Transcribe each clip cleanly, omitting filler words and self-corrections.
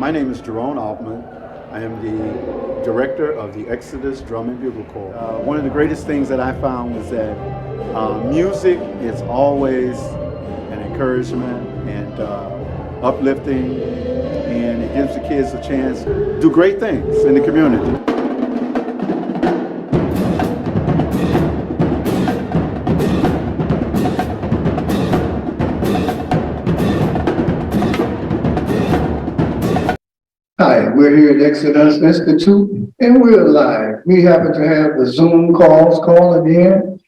My name is Jerome Altman. I am the director of the Exodus Drum and Bugle Corps. One of the greatest things that I found was that music is always an encouragement and uplifting, and it gives the kids a chance to do great things in the community. Hi, we're here at Exodus Institute and we're live. We happen to have the Zoom calls calling in.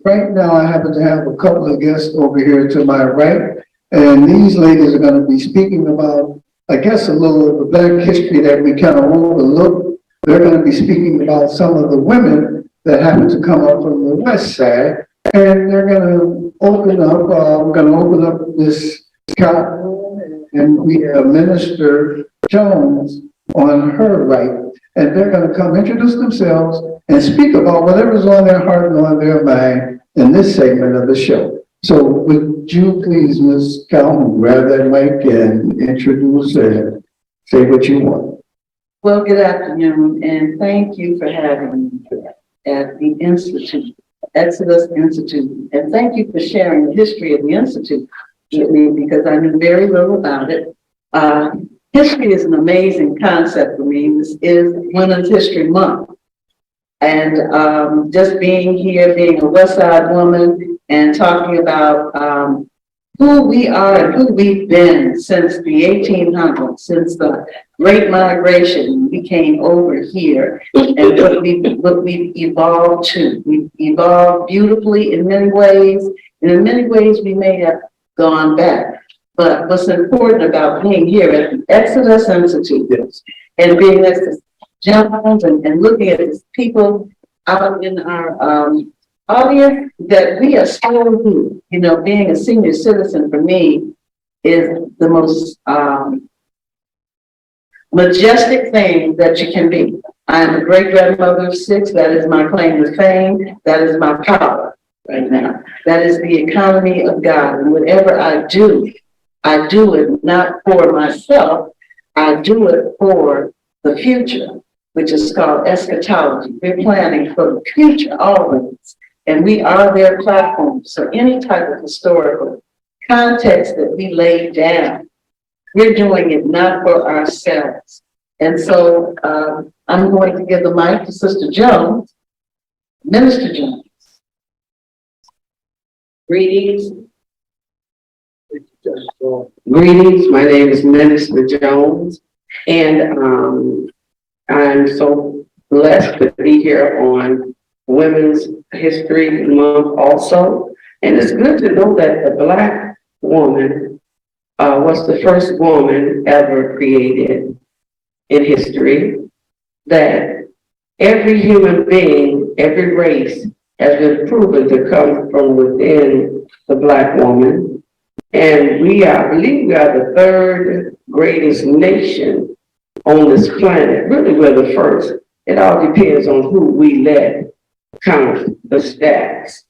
Right now, I happen to have a couple of guests over here to my right, and these ladies are going to be speaking about, I guess, a little of the Black history that we kind of overlooked. They're going to be speaking about some of the women that happen to come up from the West Side, and they're going to open up, we're going to open up this room, and we have Minister Jones on her right, and they're going to come introduce themselves and speak about whatever's on their heart and on their mind in this segment of the show. So would you please, Ms. Calhoun, grab that mic and introduce and say what you want. Well, good afternoon, and thank you for having me at the Institute, Exodus Institute, and thank you for sharing the history of the Institute with me, because I knew very little about it. History is an amazing concept for me. This is Women's History Month. And just being here, being a West Side woman, and talking about who we are and who we've been since the 1800s, since the Great Migration, we came over here, and what we've evolved to. We've evolved beautifully in many ways, and in many ways we may have gone back. But what's important about being here at the Exodus Institute and being next to Jones and looking at these people out in our audience, that we are still here. You know, being a senior citizen for me is the most majestic thing that you can be. I am a great grandmother of 6. That is my claim to fame. That is my power right now. That is the economy of God. And whatever I do it not for myself. I do it for the future, which is called eschatology. We're planning for the future always. And we are their platform. So any type of historical context that we lay down, we're doing it not for ourselves. And so I'm going to give the mic to Sister Jones, Minister Jones. Greetings. Greetings, my name is Minister Jones, and I'm so blessed to be here on Women's History Month also. And it's good to know that the Black woman was the first woman ever created in history, that every human being, every race has been proven to come from within the Black woman. And I believe we are the 3rd greatest nation on this planet. Really, we're the first. It all depends on who we let count the stats.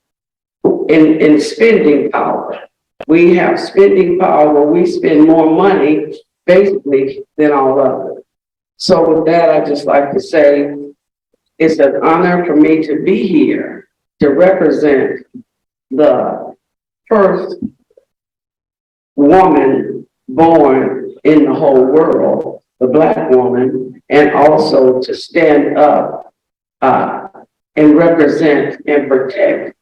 In spending power, we have spending power where we spend more money, basically, than all others. So with that, I'd just like to say it's an honor for me to be here to represent the first woman born in the whole world, the Black woman, and also to stand up and represent and protect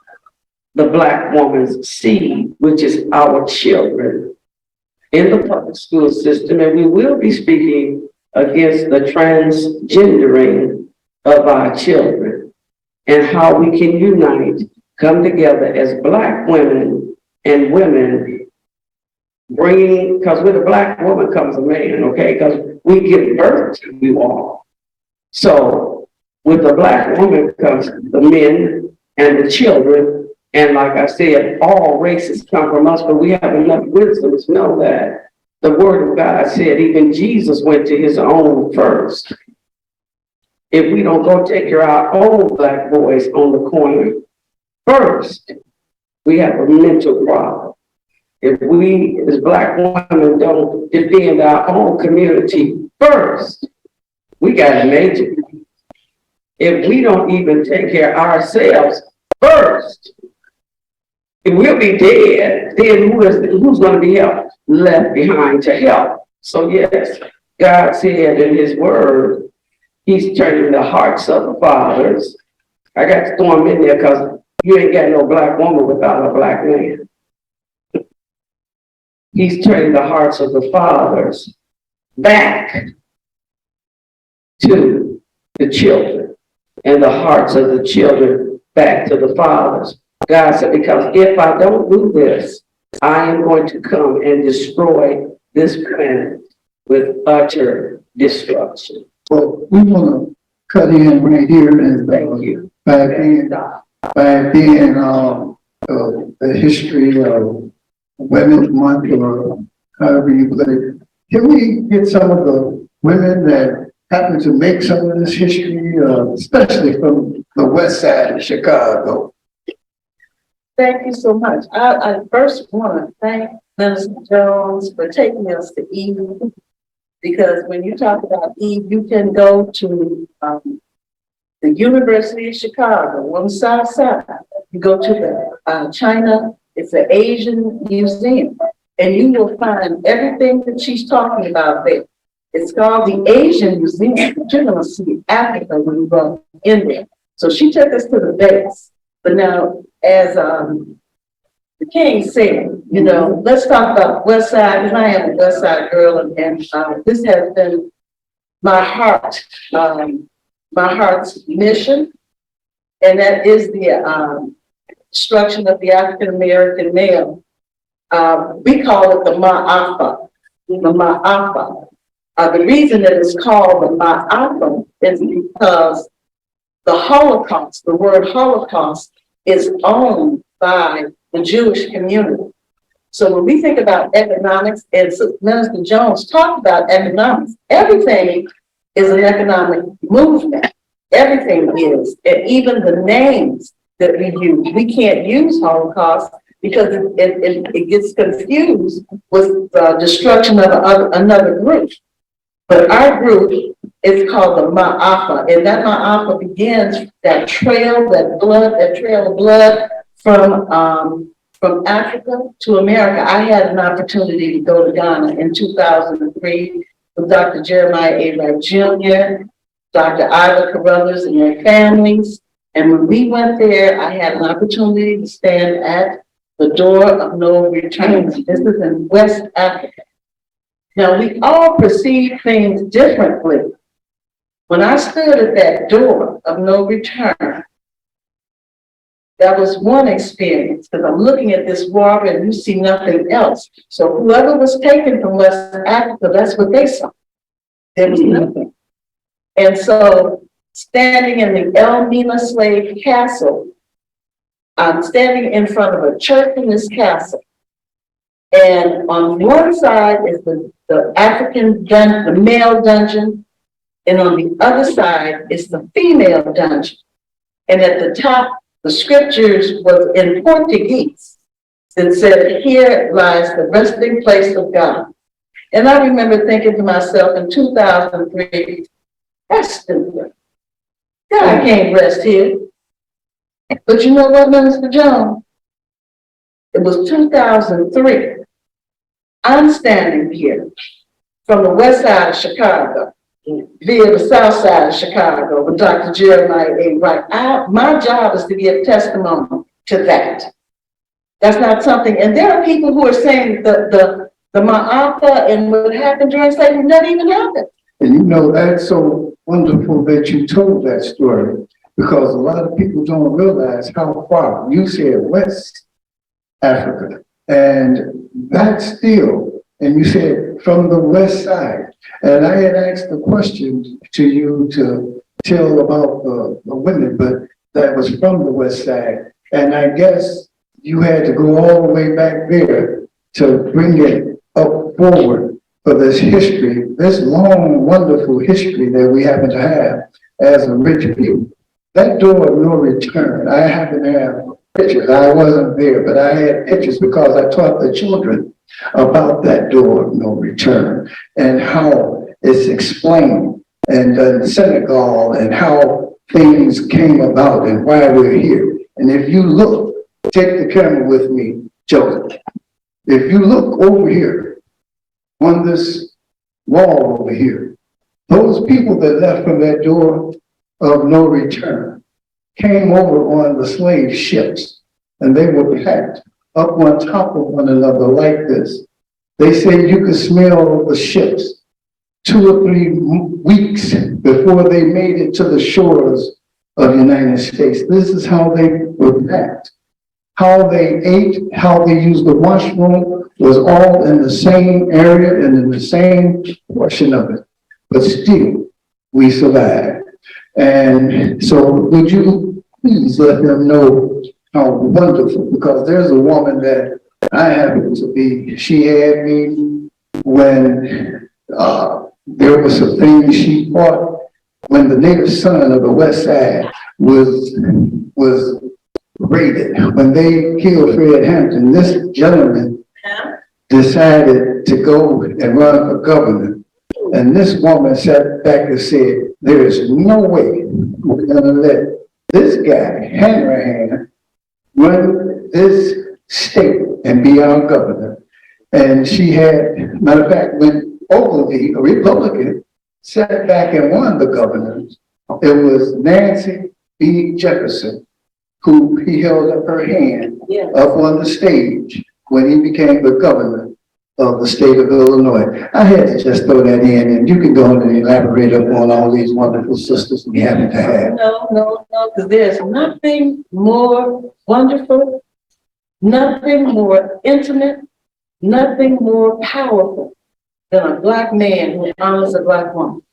the Black woman's seed, which is our children in the public school system. And we will be speaking against the transgendering of our children and how we can unite, come together as Black women and women, because with a Black woman comes a man, okay? Because we give birth to you all. So with the Black woman comes the men and the children. And like I said, all races come from us, but we have enough wisdom to know that the word of God said even Jesus went to his own first. If we don't go take care of our own Black boys on the corner first, we have a mental problem. If we as Black women don't defend our own community first, we got major. If we don't even take care of ourselves first, if we'll be dead, then who's going to be left behind to help? So yes, God said in his word, he's turning the hearts of the fathers. I got to throw them in there because you ain't got no black woman without a black man. He's turning the hearts of the fathers back to the children and the hearts of the children back to the fathers. God said, because if I don't do this, I am going to come and destroy this planet with utter destruction. Well, we want to cut in right here and Thank you. back in, the history of Women's Month or however you put it. Can we get some of the women that happen to make some of this history, especially from the west side of Chicago? Thank you so much. I first want to thank Minister Jones for taking us to Eve, because when you talk about Eve, you can go to the University of Chicago on the south side. You go to the China, it's an Asian museum, and you will find everything that she's talking about there. It's called the Asian Museum, but you're going to see Africa when you go in there. So she took us to the base. But now, as the King said, you know, let's talk about West Side, because I am a West Side girl, and this has been my heart's mission, and that is the destruction of the African American male. We call it the Ma'afa, the Ma'afa. The reason that it's called the Ma'afa is because the Holocaust, the word Holocaust, is owned by the Jewish community. So when we think about economics, and Minister Jones talked about economics, everything is an economic movement. Everything is, and even the names that we use. We can't use Holocaust because it gets confused with the destruction of another group. But our group is called the Ma'afa, and that Ma'afa begins that trail of blood from Africa to America. I had an opportunity to go to Ghana in 2003 with Dr. Jeremiah A. Wright Jr., Dr. Ida Carruthers and their families. And when we went there, I had an opportunity to stand at the door of no return. This is in West Africa. Now, we all perceive things differently. When I stood at that door of no return, that was one experience, because I'm looking at this water and you see nothing else. So whoever was taken from West Africa, that's what they saw. There was nothing. And so standing in the El Mina Slave Castle, I'm standing in front of a church in this castle. And on one side is the African dungeon, the male dungeon, and on the other side is the female dungeon. And at the top, the scriptures was in Portuguese that said, "Here lies the resting place of God." And I remember thinking to myself in 2003, that's stupid. God can't rest here. But you know what, Minister Jones? It was 2003. I'm standing here from the west side of Chicago, via the south side of Chicago with Dr. Jeremiah A. Wright. My job is to give testimony to that. That's not something, and there are people who are saying the Ma'afa and what happened during slavery not even happened. And you know, that's so wonderful that you told that story, because a lot of people don't realize how far. You said West Africa, and that's still, and you said from the west side. And I had asked the question to you to tell about the women, but that was from the west side. And I guess you had to go all the way back there to bring it up forward for this history, this long, wonderful history that we happen to have as a rich people. That door of no return, I happen to have pictures. I wasn't there, but I had pictures because I taught the children about that door of no return and how it's explained, and Senegal, and how things came about and why we're here. And if you look, take the camera with me, Joe. If you look over here on this wall over here, those people that left from that door of no return came over on the slave ships, and they were packed up on top of one another like this. They said you could smell the ships 2 or 3 weeks before they made it to the shores of the United States. This is how they were packed. How they ate, how they used the washroom was all in the same area and in the same portion of it. But still, we survived. And so would you please let them know how wonderful, because there's a woman that I happen to be, she had me when there was some things she fought when the native son of the West Side was raided. When they killed Fred Hampton, this gentleman decided to go and run for governor. And this woman sat back and said, there is no way we're gonna let this guy, Hanrahan, run this state and be our governor. And she had, matter of fact, when Ogilvy, a Republican, sat back and won the governor, it was Nancy B. Jefferson who he held up her hand up on the stage when he became the governor of the state of Illinois. I had to just throw that in, and you can go on and elaborate upon all these wonderful sisters we happen to have. No, because there's nothing more wonderful, nothing more intimate, nothing more powerful than a Black man who honors a Black woman.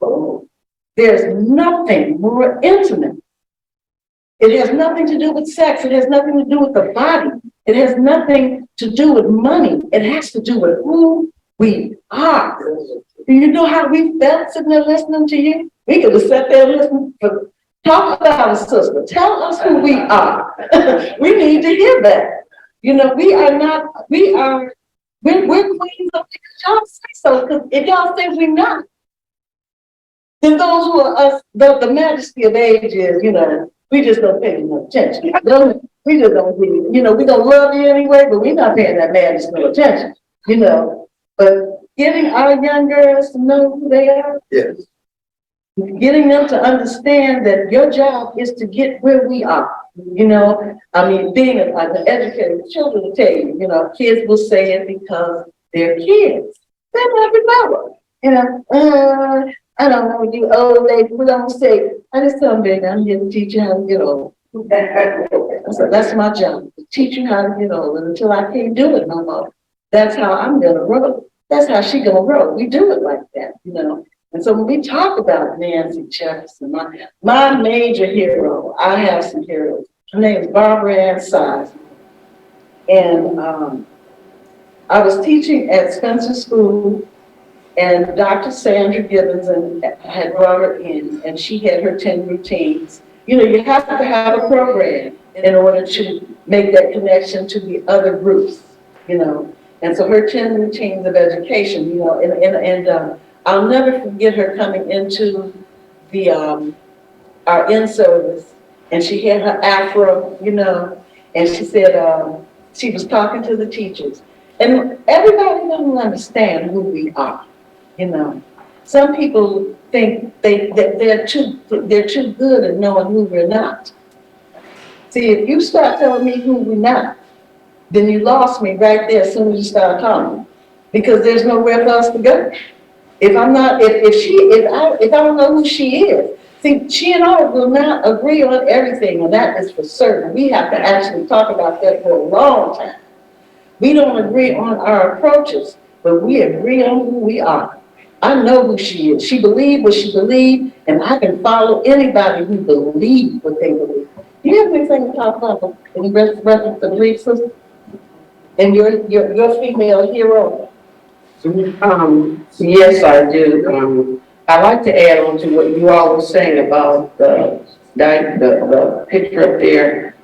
There's nothing more intimate. It has nothing to do with sex. It has nothing to do with the body. It has nothing to do with money. It has to do with who we are. Do you know how we felt sitting there listening to you? We could have sat there and listened for, talk about us, sister. Tell us who we are. We need to hear that. You know, we're queens of the, y'all say so, because if y'all think we're not, then those who are us, the majesty of age is, you know, we just don't pay enough attention. We just don't really, you know, we don't love you anyway, but we're not paying that majesty no attention, you know. But getting our young girls to know who they are, Yes. getting them to understand that your job is to get where we are. You know, I mean, being an educator, children will tell you, you know, kids will say it because they're kids. They're not developed. You know, I don't know, you old lady, we don't say, I just tell them, baby, I'm here to teach you how to get old. So that's my job, to teach you how to get old. And until I can't do it no more, that's how I'm gonna grow. That's how she gonna grow. We do it like that, you know. And so when we talk about Nancy Jefferson, my major hero, I have some heroes. Her name is Barbara Ann Size. And I was teaching at Spencer School, and Dr. Sandra Gibbons had brought her in, and she had her 10 routines. You know, you have to have a program in order to make that connection to the other groups, you know. And so her 10 routines of education, you know, and I'll never forget her coming into the our in-service, and she had her afro, you know, and she said she was talking to the teachers. And everybody doesn't understand who we are, you know. Some people think they're too good at knowing who we're not. See, if you start telling me who we're not, then you lost me right there as soon as you start talking, because there's nowhere for us to go. If I'm not, if I don't know who she is, see, she and I will not agree on everything, and that is for certain. We have to actually talk about that for a long time. We don't agree on our approaches, but we agree on who we are. I know who she is. She believed what she believed, and I can follow anybody who believes what they believe. Do you have anything to talk about in reference to belief system? And your female hero? Yes, I do. I like to add on to what you all were saying about the picture up there.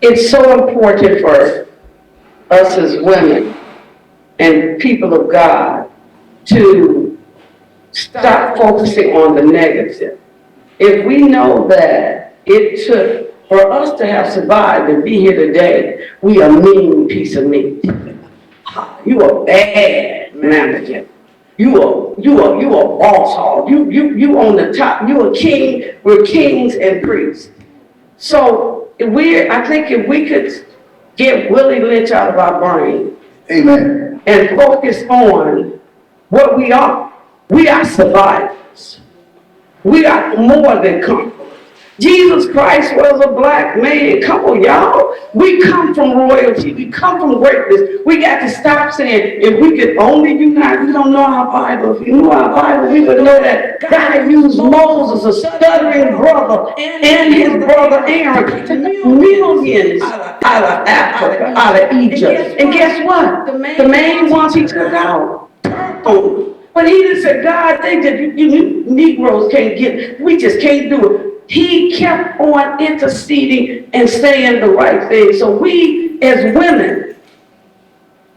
It's so important for us as women and people of God to stop focusing on the negative. If we know that it took for us to have survived and be here today, we a mean piece of meat. You a bad manager. You a boss hog. You on the top. You a king. We're kings and priests. So I think if we could get Willie Lynch out of our brain. Amen. And focus on what we are. We are survivors. We are more than conquerors. Jesus Christ was a black man. Come on, y'all. We come from royalty. We come from greatness. We got to stop saying, if we could only unite, we don't know our Bible. If you knew our Bible, we would know that God used Moses, a stuttering brother, and his brother Aaron, to millions out of Africa, out of Egypt. And guess what? The main ones he took out. But he didn't say, God, think that you Negroes can't get, we just can't do it. He kept on interceding and saying the right thing. So we as women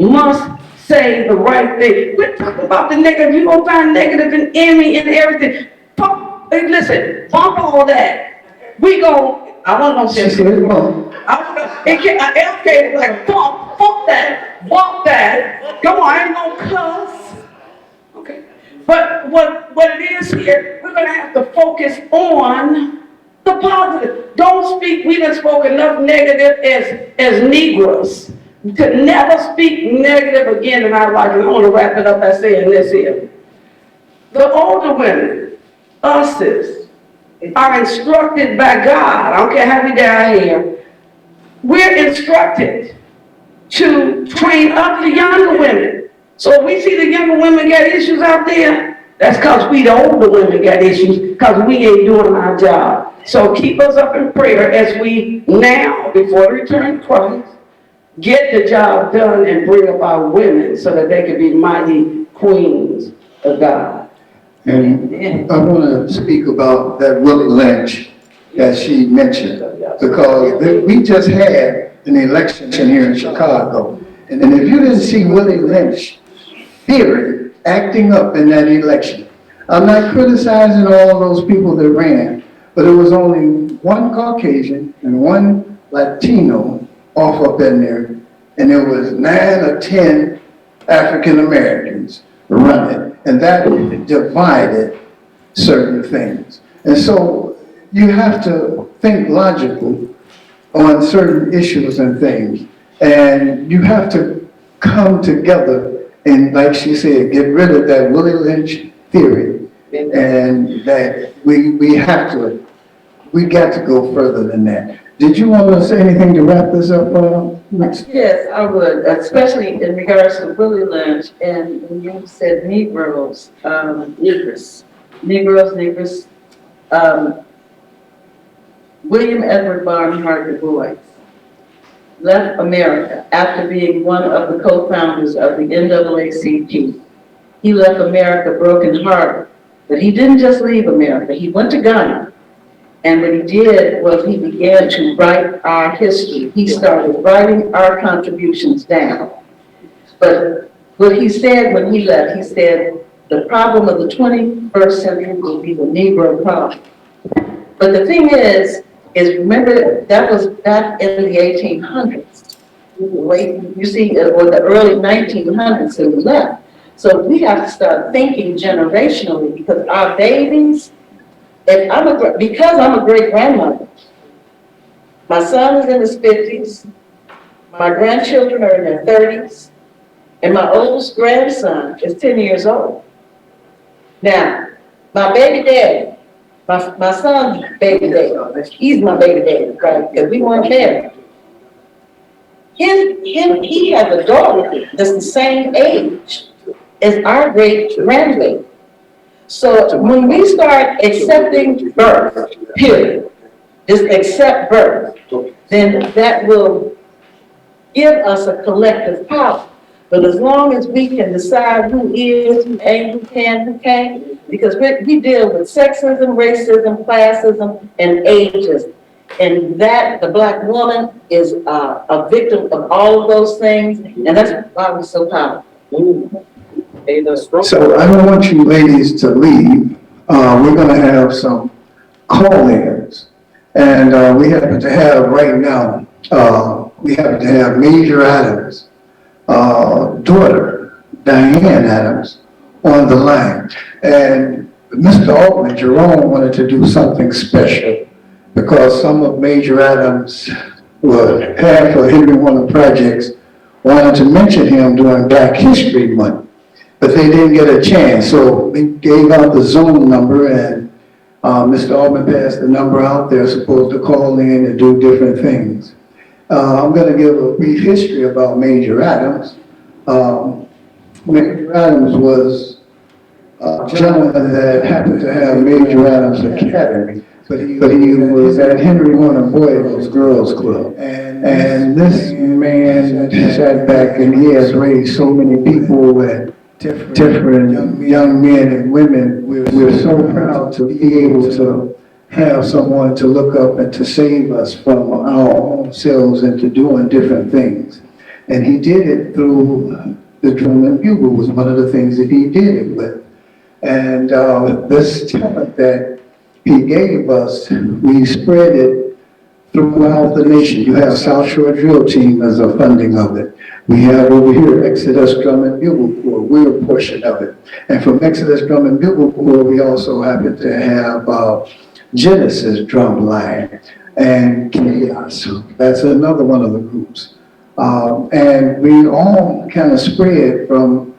must say the right thing. We're talking about the negative. You're going to find negative and envy and everything. Hey, listen, bump all that. We go, I wasn't going to say it. I educated like bump that. Come on, I ain't going to cuss. Okay. But what it is here, we're going to have to focus on the positive. Don't speak, we done spoke enough negative as Negroes to never speak negative again in our life. And I want to wrap it up by saying this here. The older women, us, are instructed by God. I don't care how we die here. We're instructed to train up the younger women. So if we see the younger women got issues out there, that's because we the older women got issues because we ain't doing our job. So keep us up in prayer as we now, before the return of Christ, get the job done and bring up our women so that they can be mighty queens of God. And I want to speak about that Willie Lynch that she mentioned, because we just had an election here in Chicago. And if you didn't see Willie Lynch theory acting up in that election, I'm not criticizing all those people that ran, but it was only one Caucasian and one Latino off up in there, and there was 9 or 10 African Americans running, and that divided certain things. And so you have to think logically on certain issues and things, and you have to come together and, like she said, get rid of that Willie Lynch theory, and that we got to go further than that. Did you want to say anything to wrap this up? Yes, I would, especially in regards to Willie Lynch, and when you said Negroes, Negroes, William Edward Barnhart Du Bois left America after being one of the co-founders of the NAACP. He left America brokenhearted, but he didn't just leave America. He went to Ghana, and what he did was he began to write our history. He started writing our contributions down. But what he said when he left, he said, the problem of the 21st century will be the Negro problem. But the thing is remember, that was back in the 1800s. You see, or the early 1900s that we left. So we have to start thinking generationally, because our babies, because I'm a great grandmother, my son is in his 50s, my grandchildren are in their 30s, and my oldest grandson is 10 years old. Now, my baby daddy, my son's baby daddy, he's my baby daddy, right? Because we weren't married. He has a daughter that's the same age as our great grandbaby. So when we start accepting birth, period, just accept birth, then that will give us a collective power. But as long as we can decide who is, who ain't, who can, who can't, because we deal with sexism, racism, classism, and ageism. And that, the Black woman is a victim of all of those things, and that's why we're so powerful. So I don't want you ladies to leave. We're gonna have some call-ins. And, we happen to have right now, we happen to have Major Adams, daughter, Diane Adams, on the line. And Mr. Altman, Jerome wanted to do something special because some of Major Adams' half of Henry Warner projects wanted to mention him during Black History Month, but they didn't get a chance. So we gave out the Zoom number, and Mr. Altman passed the number out. They're supposed to call in and do different things. I'm going to give a brief history about Major Adams. Major Adams was a gentleman that happened to have Major Adams Academy, but he was at Henry Warner Boys Girls Club. And this man sat back and he has raised so many people and different young men and women. We're so proud to be able to have someone to look up and to save us from our own selves and to doing different things. And he did it through the drum and bugle was one of the things that he did it with. And this talent that he gave us, we spread it throughout the nation. You have South Shore Drill Team as a funding of it. We have over here Exodus Drum and Bugle Corps. We're a portion of it. And from Exodus Drum and Bugle Corps, we also happen to have Genesis Drum Line and Chaos. That's another one of the groups. And we all kind of spread from,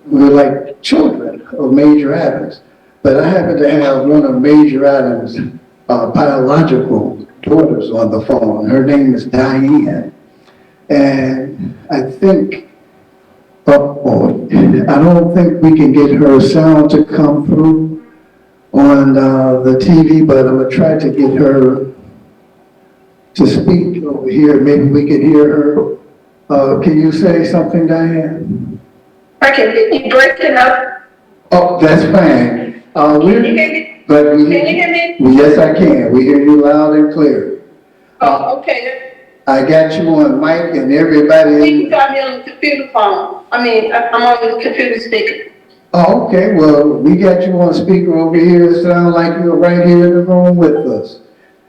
we're like children of Major Adams. But I happen to have one of Major Adams' biological daughters on the phone. Her name is Diane. And I think, I don't think we can get her sound to come through on the TV, but I'm gonna try to get her to speak over here. Maybe we can hear her. Can you say something, Diane? I can hear you breaking up. Oh, that's fine. Can you hear me? But Can you hear me? yes, I can. We hear you loud and clear. Oh, okay. I got you on mic and everybody. You got me on the computer phone. I'm on the computer speaker. Oh, okay. Well, we got you on speaker over here. It sounds like you're right here in the room with us.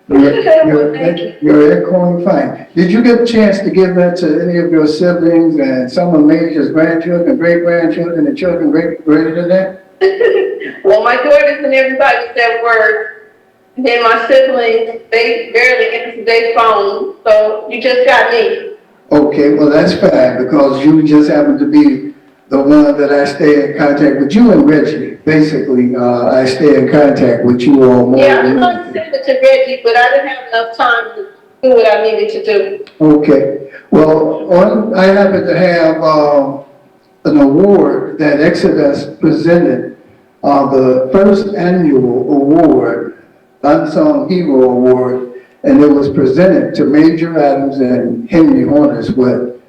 You're echoing fine. Did you get a chance to give that to any of your siblings and some of Major's grandchildren, great-grandchildren, and children greater than that? Well, my daughters and everybody's at work. Then my siblings, they barely answer their phone. So you just got me. Okay, well, that's fine because you just happen to be the one that I stay in contact with. You and Reggie, basically, I stay in contact with you all more. Yeah, I'm going to send it to Reggie, but I didn't have enough time to do what I needed to do. Okay, well, I happen to have an award that Exodus presented, the first annual award, Unsung Hero Award, and it was presented to Major Adams and Henry Horner's what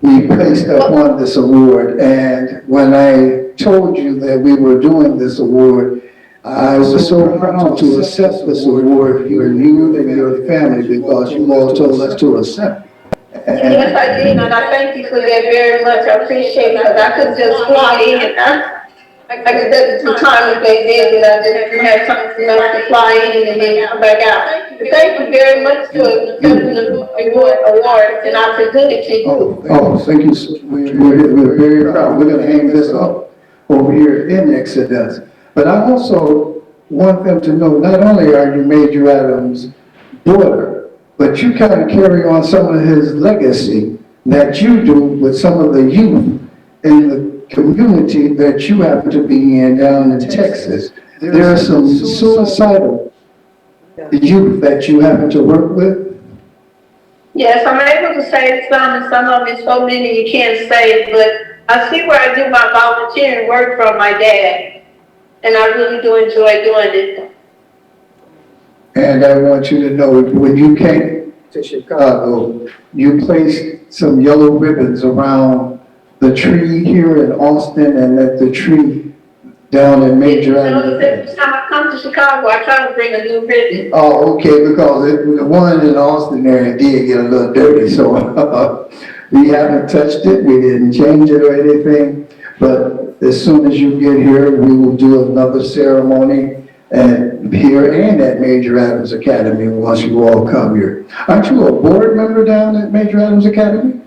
we placed up on this award. And when I told you that we were doing this award, I was so proud to accept this award for you and your family because you all told us to accept. Yes, I did, and I thank you for that very much. I appreciate it, because I could just fly in. I could take the time that they did, and I just didn't have time enough to fly in and then come back out. But thank you very much for accepting the award, and I present it to you. Oh, thank you. We're very proud. We're gonna hang this up over here in Exodus. But I also want them to know, not only are you Major Adams' daughter, but you kind of carry on some of his legacy that you do with some of the youth in the community that you happen to be in down in Texas. There are some suicidal youth that you happen to work with. Yes, I'm able to save some, and some of them, so many you can't save, but I see where I do my volunteering work from my dad, and I really do enjoy doing it. And I want you to know, when you came to Chicago, you placed some yellow ribbons around the tree here in Austin and at the tree down in Major Avenue. Every time I come to Chicago, I try to bring a new ribbon. Oh, okay, because the one in Austin area did get a little dirty, so we haven't touched it, we didn't change it or anything. But as soon as you get here, we will do another ceremony and here and at Major Adams Academy once you all come here. Aren't you a board member down at Major Adams Academy?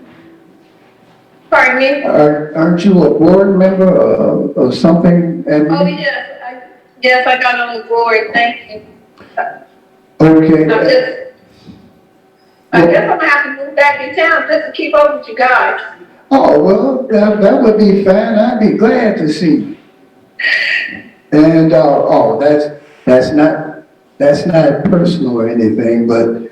Pardon me? Aren't you a board member of something? Oh, yes, I got on the board, thank you. Okay. I guess I'm gonna have to move back in town just to keep up with you guys. Oh, well, that would be fine. I'd be glad to see you. And, that's not personal or anything, but,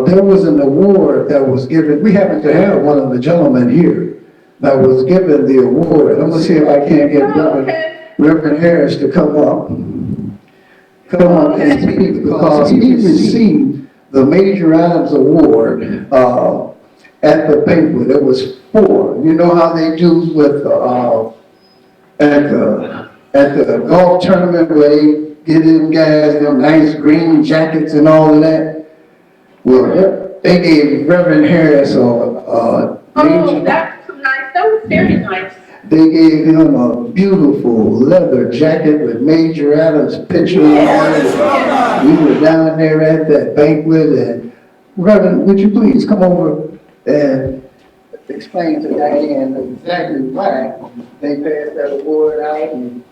there was an award that was given, we happen to have one of the gentlemen here that was given the award. I'm gonna see if I can't get Reverend Harris to come up. Come up and speak, because he received the Major Adams Award, at the banquet. It was 4. You know how they do with, at the golf tournament where they get them guys them nice green jackets and all of that? Well, they gave Reverend Harris Oh, that's nice, that was very nice. they gave him a beautiful leather jacket with Major Adams' picture on it. We were down there at that banquet, and Reverend, would you please come over and explain to Diane exactly why they passed that award out and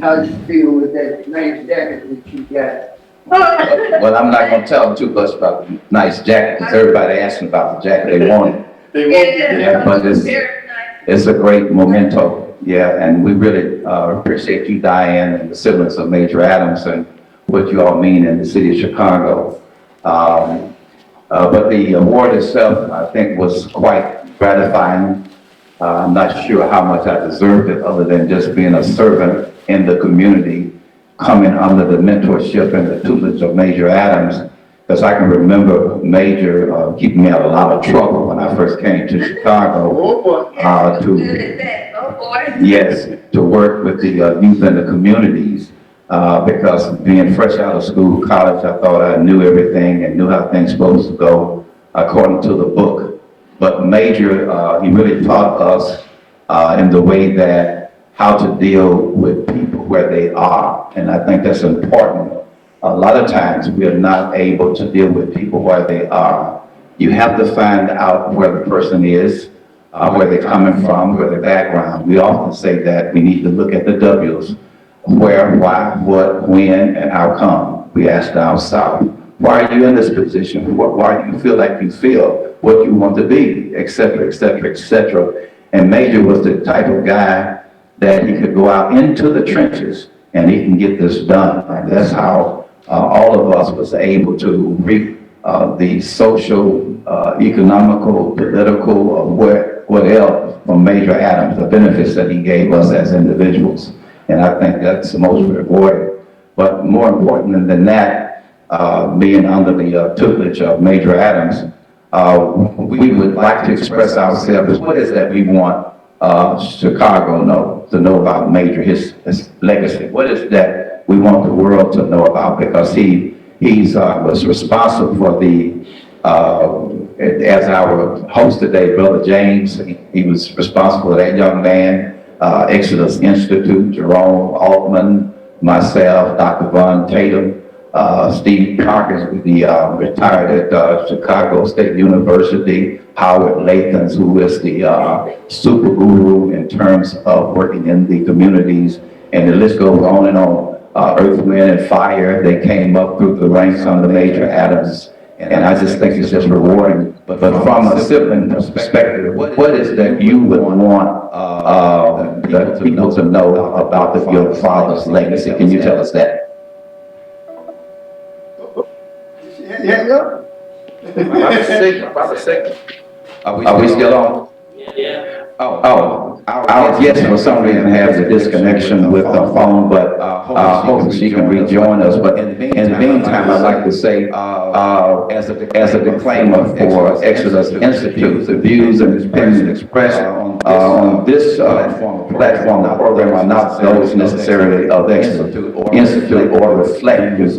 how you feel with that nice jacket that you got? Well, I'm not gonna tell them too much about the nice jacket, because everybody asking about the jacket they want. Yeah, but it's a great memento, yeah, and we really appreciate you, Diane, and the siblings of Major Adams and what you all mean in the city of Chicago. But the award itself, I think, was quite gratifying. I'm not sure how much I deserved it, other than just being a servant in the community, coming under the mentorship and the tutelage of Major Adams, because I can remember Major keeping me out of a lot of trouble when I first came to Chicago. Yes, to work with the youth in the communities, because being fresh out of school, college, I thought I knew everything and knew how things supposed to go according to the book. But Major, he really taught us in the way that how to deal with people where they are. And I think that's important. A lot of times we are not able to deal with people where they are. You have to find out where the person is, where they're coming from, where their background. We often say that we need to look at the W's. Where, why, what, when, and how come. We ask down south, why are you in this position? Why do you feel like you feel? What you want to be, et cetera, et cetera, et cetera. And Major was the type of guy that he could go out into the trenches and he can get this done. And that's how all of us was able to reap the social, economical, political, or what else from Major Adams, the benefits that he gave us as individuals. And I think that's the most rewarding. But more important than that, being under the tutelage of Major Adams, we would like to express ourselves. What is that we want Chicago to know about Major, his legacy? What is that we want the world to know about? Because he was responsible for the, as our host today, Brother James, he was responsible for that young man, Exodus Institute, Jerome Altman, myself, Dr. Von Tatum, Steve Parkins, the retired at Chicago State University, Howard Lathans, who is the super guru in terms of working in the communities, and the list goes on and on. Earth, Wind, and Fire, they came up through the ranks under Major Adams, and I just think it's just rewarding. But from a sibling perspective, what is that you would want the people to know about your father's legacy? Can you tell us that? Yeah. About a second. Are we still on? Yeah. Our guest for some reason has a disconnection with the phone, but hopefully she can rejoin us. But in the meantime, I'd like to say, as a disclaimer for Exodus Institute, the views and opinions expressed on this platform, the program, are not those necessarily of Exodus Institute or reflect views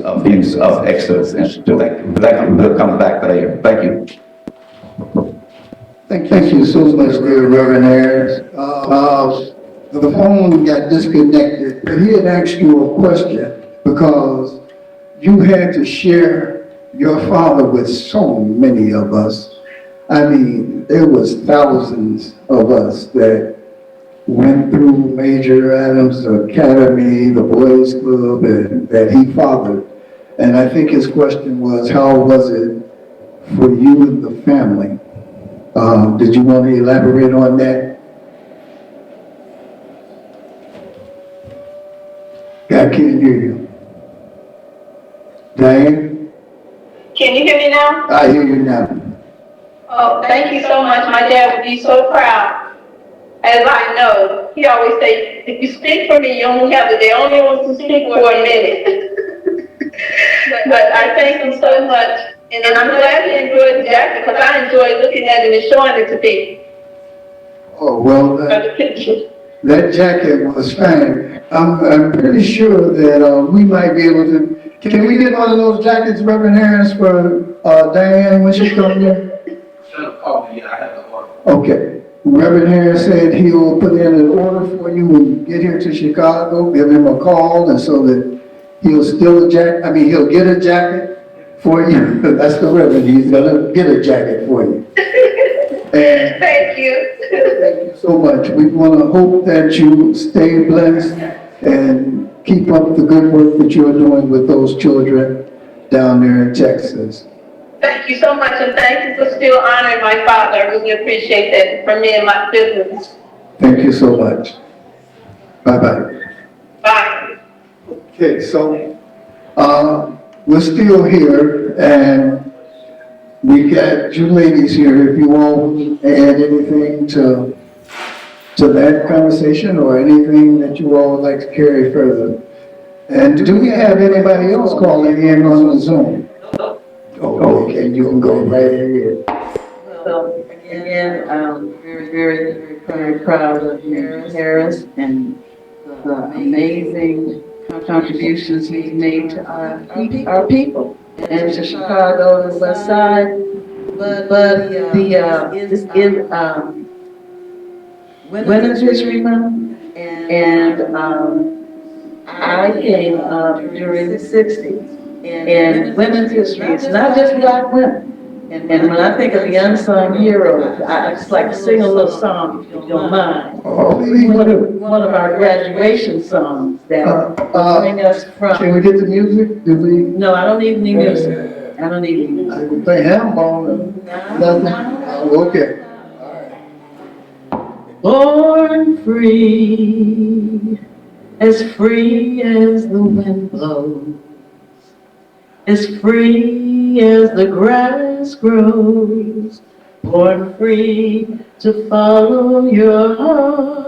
of Exodus Institute. Thank you. We'll come back later. Thank you. Thank you so much, dear Reverend Harris. the phone got disconnected, but he had asked you a question because you had to share your father with so many of us. I mean, there was thousands of us that went through Major Adams Academy, the Boys Club, and that he fathered. And I think his question was, how was it for you and the family? Did you want to elaborate on that? I can't hear you. Diane? Can you hear me now? I hear you now. Oh, thank you so much. My dad would be so proud. As I know, he always say, if you speak for me, you only have the day. Only want to speak for a minute. But I thank him so much. And I'm glad he enjoyed the jacket because I enjoy looking at it and showing it to people. Oh, well, The picture. that jacket was fine. I'm pretty sure that we might be able to. Can we get one of those jackets, Reverend Harris, for Diane when she comes in? Okay. Reverend Harris said he'll put in an order for you when you get here to Chicago. Give him a call, and so that he'll he'll get a jacket for you. That's the Reverend. He's gonna get a jacket for you. And Thank you. thank you so much. We want to hope that you stay blessed and keep up the good work that you're doing with those children down there in Texas. Thank you so much, and thank you for still honoring my father. I really appreciate that for me and my siblings. Thank you so much. Bye-bye. Bye. Okay, so we're still here, and we got you ladies here. If you all want to add anything to that conversation or anything that you all would like to carry further. And do we have anybody else calling in on the Zoom? Oh, okay, you can go right ahead. So again, very proud of Harris and the amazing contributions he's made to our people and to Chicago and the West Side. But this is Women's History Month, and I came up during the '60s. And women's history, it's not just Black women. And when I think of the unsung heroes, I just like to sing a little song, if you don't mind. One of our graduation songs that will bring us from. Can we get the music? Do we? No, I don't need any music. I don't need any music. I can play handball and nothing. Oh, okay. Born free as the wind blows, as free as the grass grows, born free to follow your heart.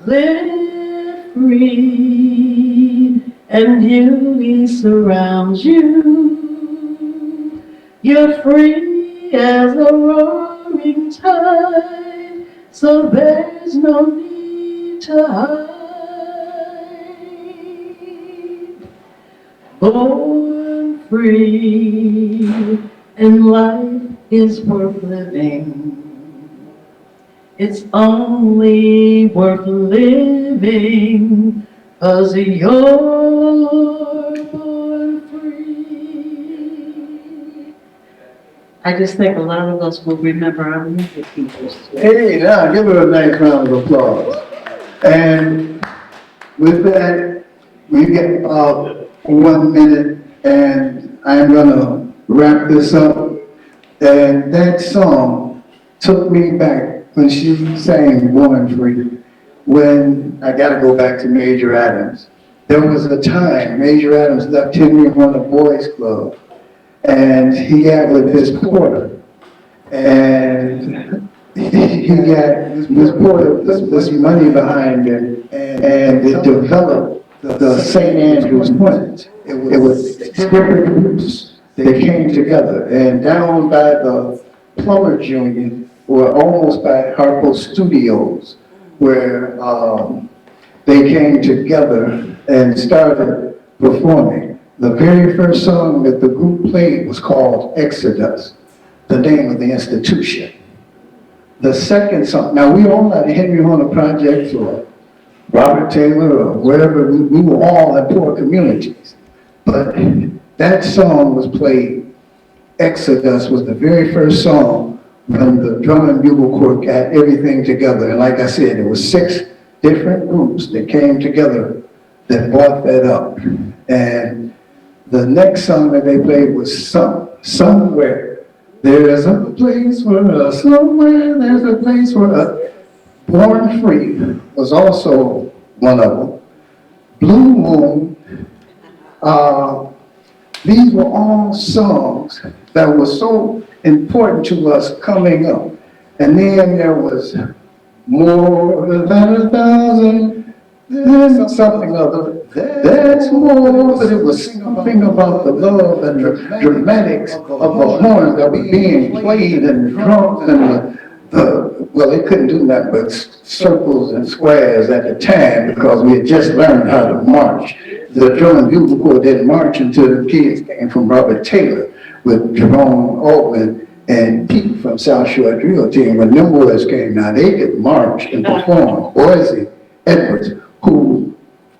Live free and beauty surrounds you. You're free as a roaring tide, so there's no need to hide. Born free, and life is worth living. It's only worth living 'cause you're born free. I just think a lot of us will remember our music teachers. Hey, now give her a nice round of applause. And with that, we get 1 minute, and I'm gonna wrap this up. And that song took me back when she sang Born Free. When I gotta go back to Major Adams. There was a time Major Adams left Henry on the Boys Club, and he got with his porter, and he got Miss Porter this money behind him, and it developed the St. Andrew's Point. It was different groups that came together, and down by the Plumbers Union, or almost by Harpo Studios, where they came together and started performing. The very first song that the group played was called Exodus, the name of the institution. The second song, now we all at Henry Horner Project or Robert Taylor or wherever, we were all in poor communities. But that song was played, Exodus was the very first song when the drum and bugle corps got everything together. And like I said, there was 6 different groups that came together that brought that up. And the next song that they played was Somewhere. There's a place for us, somewhere there's a place for us. Born Free was also one of them. Blue Moon, these were all songs that were so important to us coming up. And then there was More Than 1,000, there's something other. That's more, but it was something about the love and the dramatics of the horn that were being played and the drums and well, they couldn't do that but circles and squares at the time because we had just learned how to march. The drum and bugle corps didn't march until the kids came from Robert Taylor with Jerome Altman and Pete from South Shore Drill Team. When them boys came now, they could march and perform. Boise Edwards, who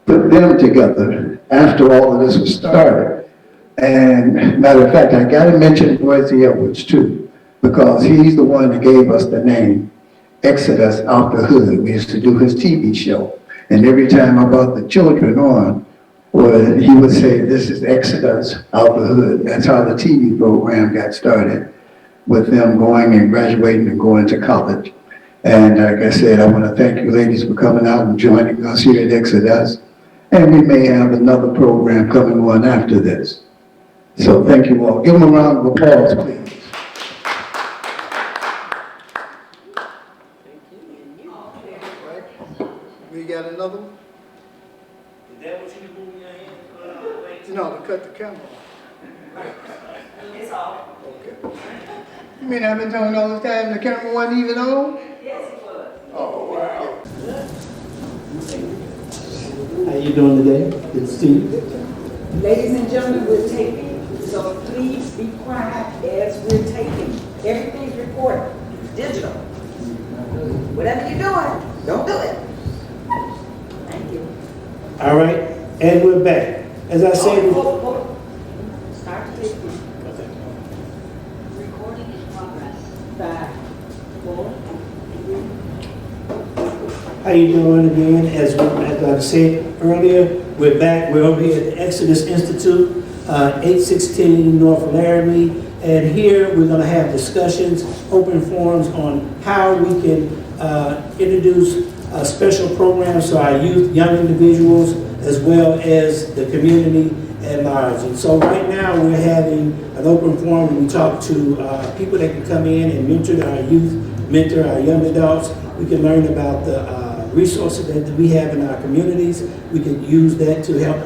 put them together after all of this was started. And matter of fact, I gotta mention Boise Edwards too, because he's the one that gave us the name Exodus Out the Hood. We used to do his TV show. And every time I brought the children on, well, he would say, this is Exodus Out the Hood. That's how the TV program got started, with them going and graduating and going to college. And like I said, I want to thank you ladies for coming out and joining us here at Exodus. And we may have another program coming on after this. So thank you all. Give them a round of applause, please. We got another one? Is that what you moving your hand? No, to cut the camera. It's off. Okay. You mean I've been telling all this time the camera wasn't even on? Yes, it was. Oh, wow. How you doing today? Good to see you. Ladies and gentlemen, we're taping, so please be quiet as we're taping. Everything's recorded, it's digital. Whatever you're doing, don't do it. Thank you. All right, and we're back. As I said, Start taping. Recording in progress. 5, 4, 3. how you doing again? As I said earlier, we're back. We're over here at the Exodus Institute, 816 North Laramie. And here we're going to have discussions, open forums on how we can introduce special programs to our youth, young individuals, as well as the community at large. And so right now we're having an open forum where we talk to people that can come in and mentor our youth, mentor our young adults. We can learn about the resources that we have in our communities. We can use that to help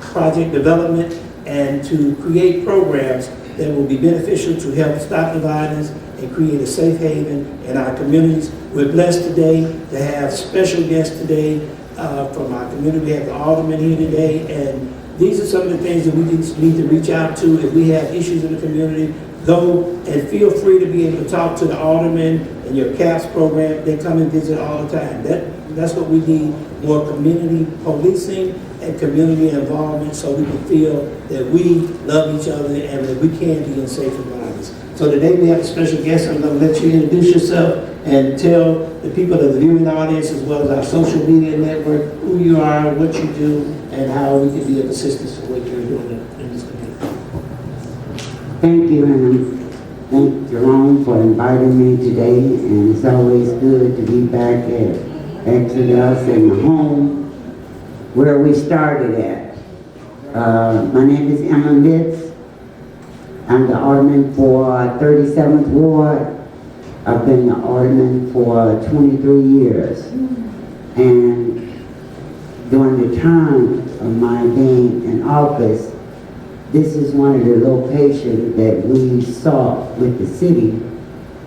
project development and to create programs that will be beneficial to help stop the violence and create a safe haven in our communities. We're blessed today to have special guests today from our community. We have the alderman here today, and these are some of the things that we need to reach out to if we have issues in the community. Go and feel free to be able to talk to the alderman and your T.R.I.P.S program. They come and visit all the time. That's what we need, more community policing and community involvement so we can feel that we love each other and that we can be in safe environments. So today we have a special guest. I'm going to let you introduce yourself and tell the people of the viewing audience as well as our social media network who you are, what you do, and how we can be of assistance to what you're doing in this community. Thank you, and thank Jerome for inviting me today, and it's always good to be back at Exodus and the home where we started at. My name is Emma Litz. I'm the alderman for 37th Ward. I've been the alderman for 23 years. And during the time of my being in office, this is one of the locations that we sought with the city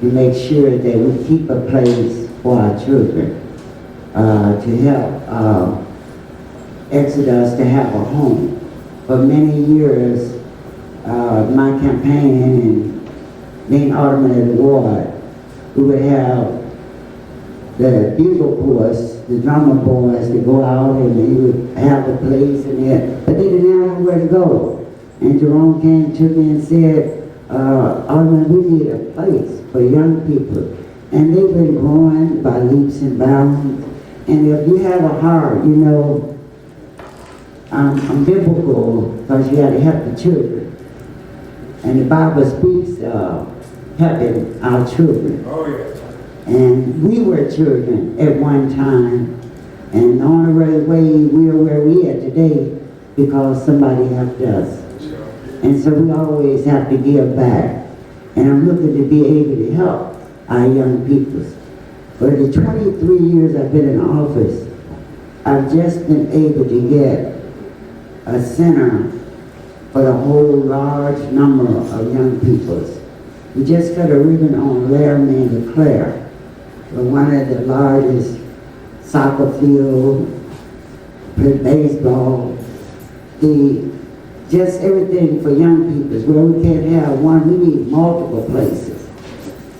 to make sure that we keep a place for our children, to help Exodus to have a home. For many years, my campaign and being alderman of the ward, we would have the bugle boys, the drummer boys, to go out and they would have a place in there, but they didn't have nowhere to go. And Jerome came to me and said, Alderman, we need a place for young people. And they've been growing by leaps and bounds. And if you have a heart, you know, I'm biblical because you got to help the children. And the Bible speaks of helping our children. Oh, yeah. And we were children at one time. And the only way we are where we are today because somebody helped us. And so we always have to give back. And I'm looking to be able to help our young people. For the 23 years I've been in office, I've just been able to get a center for the whole large number of young people. We just cut a ribbon on Laramie and Claire, one of the largest soccer field, play baseball, just everything for young people. Where we can't have one, we need multiple places.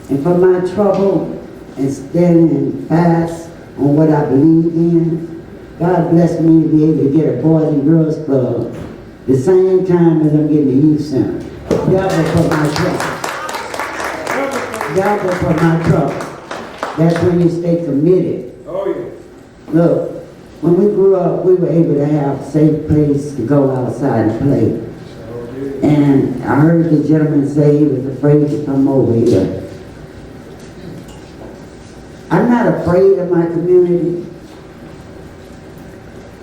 And for my trouble and standing fast on what I believe in, God blessed me to be able to get a Boys and Girls Club the same time as I'm getting the youth center. Double for my trouble. Double for my trouble. That's when you stay committed. Oh, yeah. Look, when we grew up, we were able to have a safe place to go outside and play. And I heard the gentleman say he was afraid to come over here. I'm not afraid of my community,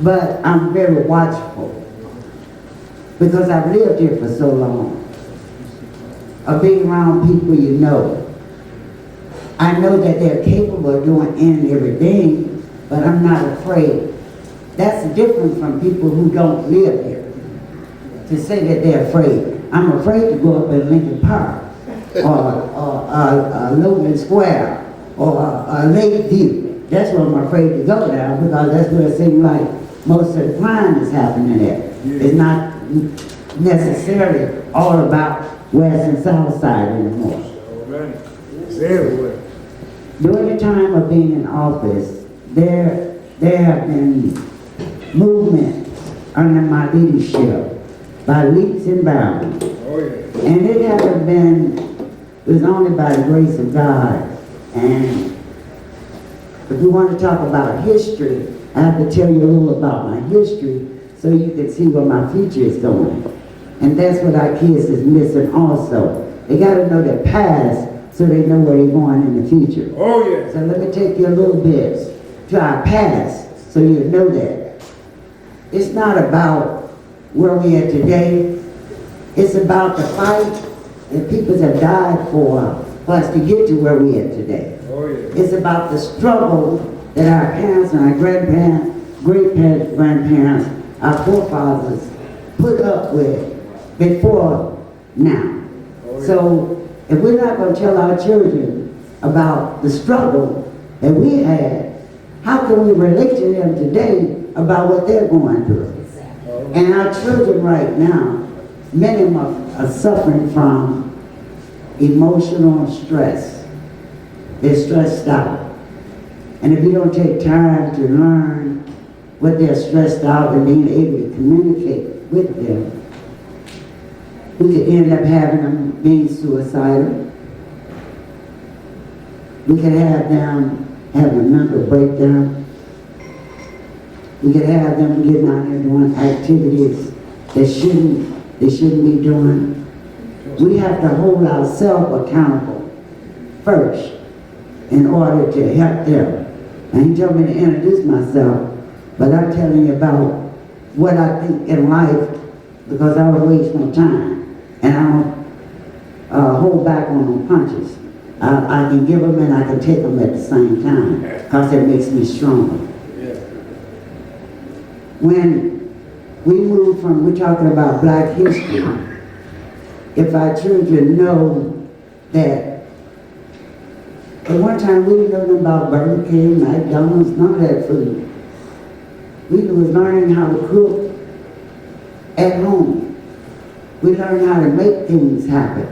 but I'm very watchful because I've lived here for so long. Of being around people you know. I know that they're capable of doing any and everything, but I'm not afraid. That's different from people who don't live here. To say that they're afraid. I'm afraid to go up in Lincoln Park, or Logan Square, or Lakeview. That's where I'm afraid to go now, because that's where it seems like most of the crime is happening at. It's not necessarily all about West and South Side anymore. It's everywhere. During the time of being in office, there have been movements under my leadership by leaps and bounds. Oh, yeah. And it was only by the grace of God. And if we want to talk about history, I have to tell you a little about my history so you can see where my future is going. And that's what our kids is missing also. They got to know their past so they know where they're going in the future. Oh, yeah. So let me take you a little bit to our past so you know that. It's not about where we are today. It's about the fight that people have died for us to get to where we are today. Oh, yeah. It's about the struggle that our parents and our grandparents, great-grandparents, our forefathers put up with before now. Oh, yeah. So if we're not going to tell our children about the struggle that we had, how can we relate to them today about what they're going through? And our children right now, many of them are suffering from emotional stress. They're stressed out. And if you don't take time to learn what they're stressed out and being able to communicate with them, we could end up having them being suicidal. We could have them having a mental breakdown. We could have them getting out there doing activities they shouldn't be doing. We have to hold ourselves accountable first in order to help them. And he told me to introduce myself, but I'm telling you about what I think in life because I don't waste no time. And I don't hold back on no punches. I can give them and I can take them at the same time because it makes me stronger. Yeah. When we move from, we're talking about Black history, if our children know that at one time we didn't know nothing about Burger King, McDonald's, none of that food. We was learning how to cook at home. We learned how to make things happen.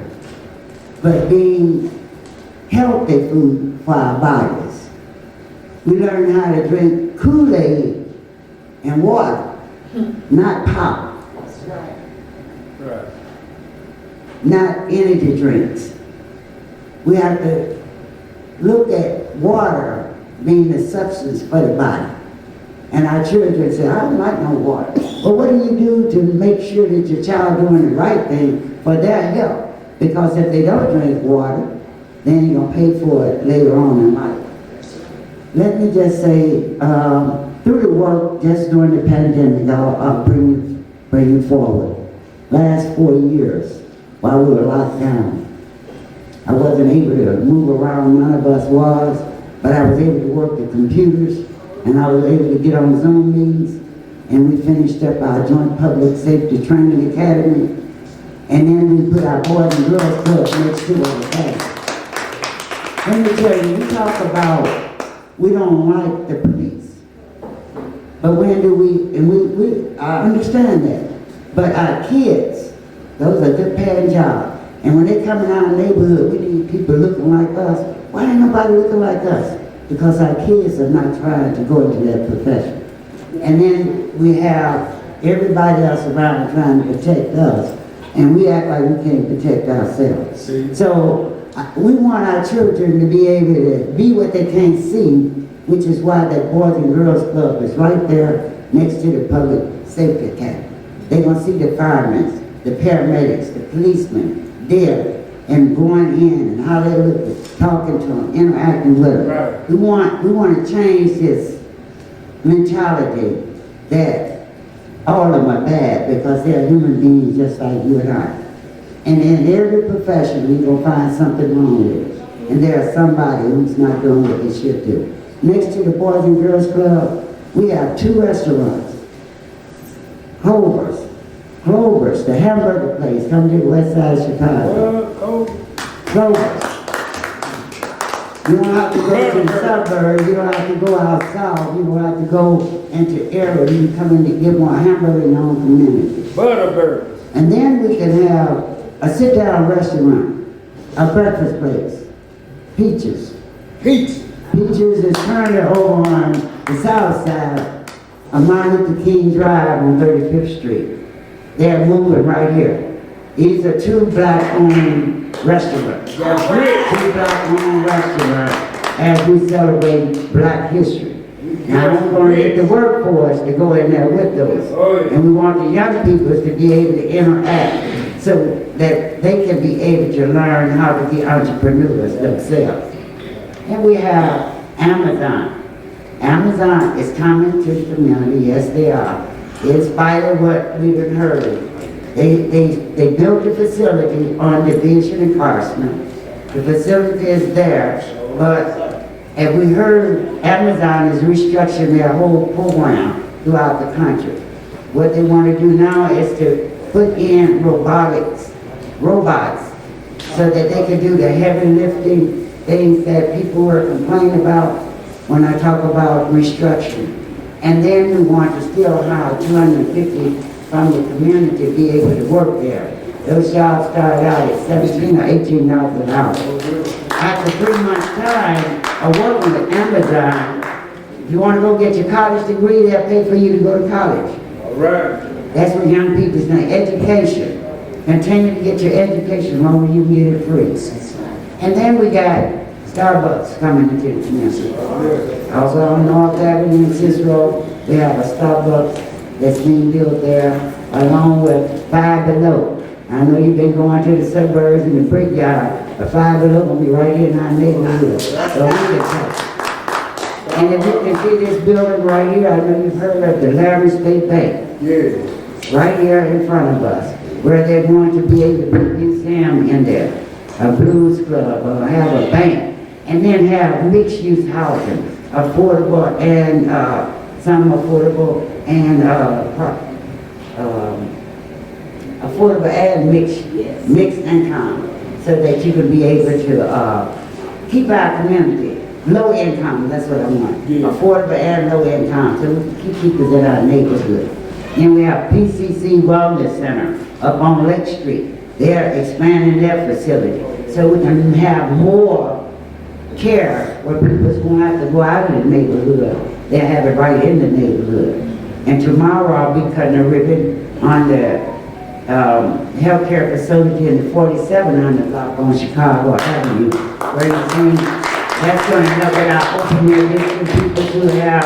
But being healthy food for our bodies. We learn how to drink Kool-Aid and water, not pop, Right. not energy drinks. We have to look at water being the substance for the body. And our children say, I don't like no water. But what do you do to make sure that your child doing the right thing for their health? Because if they don't drink water, then you're going to pay for it later on in life. Let me just say, through the work just during the pandemic, I'll bring you forward. Last 4 years, while we were locked down, I wasn't able to move around, none of us was, but I was able to work the computers, and I was able to get on Zoom meetings, and we finished up our Joint Public Safety Training Academy, and then we put our Boys and Girls Club next to the academy. Let me tell you, we talk about we don't like the police, but when do we, and I understand that, but our kids, those are good paying jobs, and when they come in our neighborhood, we need people looking like us. Why ain't nobody looking like us? Because our kids are not trying to go into that profession. And then we have everybody else around trying to protect us, and we act like we can't protect ourselves. So we want our children to be able to be what they can't see, which is why that Boys and Girls Club is right there next to the Public Safety Academy. They're going to see the firemen, the paramedics, the policemen there, and going in and how they look, talking to them, interacting with them. Right. We want to change this mentality that all of them are bad because they're human beings just like you and I. And in every profession, you're going to find something wrong with it. And there's somebody who's not doing what they should do. Next to the Boys and Girls Club, we have 2 restaurants. Clover's, the hamburger place, come to the west side of Chicago. Clover's. You don't have to go to the suburbs, you don't have to go out south, you don't have to go into area, you can come in to get one hamburger in your own community. Butterburgers. And then we can have a sit-down restaurant, a breakfast place, Peaches. Peach. Peaches is currently over on the south side of Martin Luther King Drive on 35th Street. They're moving right here. These are 2 black-owned restaurants. 2 black-owned restaurants as we celebrate Black history. Now we're going to get the workforce to go in there with those. And we want the young people to be able to interact so that they can be able to learn how to be entrepreneurs themselves. And we have Amazon. Amazon is coming to the community, yes they are. In spite of what we've been heard. They built the facility on Division and Carson. The facility is there, but as we heard, Amazon is restructuring their whole program throughout the country. What they want to do now is to put in robots, so that they can do the heavy lifting things that people were complaining about when I talk about restructuring. And then we want to still hire 250 from the community to be able to work there. Those jobs started out at $17 or $18 an hour. After 3 months' time of working with Amazon, if you want to go get your college degree, they'll pay for you to go to college. All right. That's what young people say, education. Continue to get your education as long as you can get it free. And then we got Starbucks coming into the community. Also on North Avenue in Cicero, we have a Starbucks that's being built there, along with Five Below. I know you've been going to the suburbs and the brickyard, but Five Below will be right here in our neighborhood. So we can touch. And if you can see this building right here, I know you've heard of the Laramie State Bank. Yeah. Right here in front of us, where they're going to be able to put a museum in there, a blues club, or have a bank. And then have mixed-use housing, affordable and some affordable and affordable and mixed income, so that you can be able to keep our community low income. That's what I want. Yeah. Affordable and low income, so we can keep people in our neighborhood. Then we have PCC Wellness Center up on Lake Street. They're expanding their facility, so we can have more care where people's gonna have to go out in the neighborhood. They have it right in the neighborhood. And tomorrow I'll be cutting a ribbon on the healthcare facility in the 4700 block on Chicago Avenue. Where you see, that's gonna help it out, open their district. People who have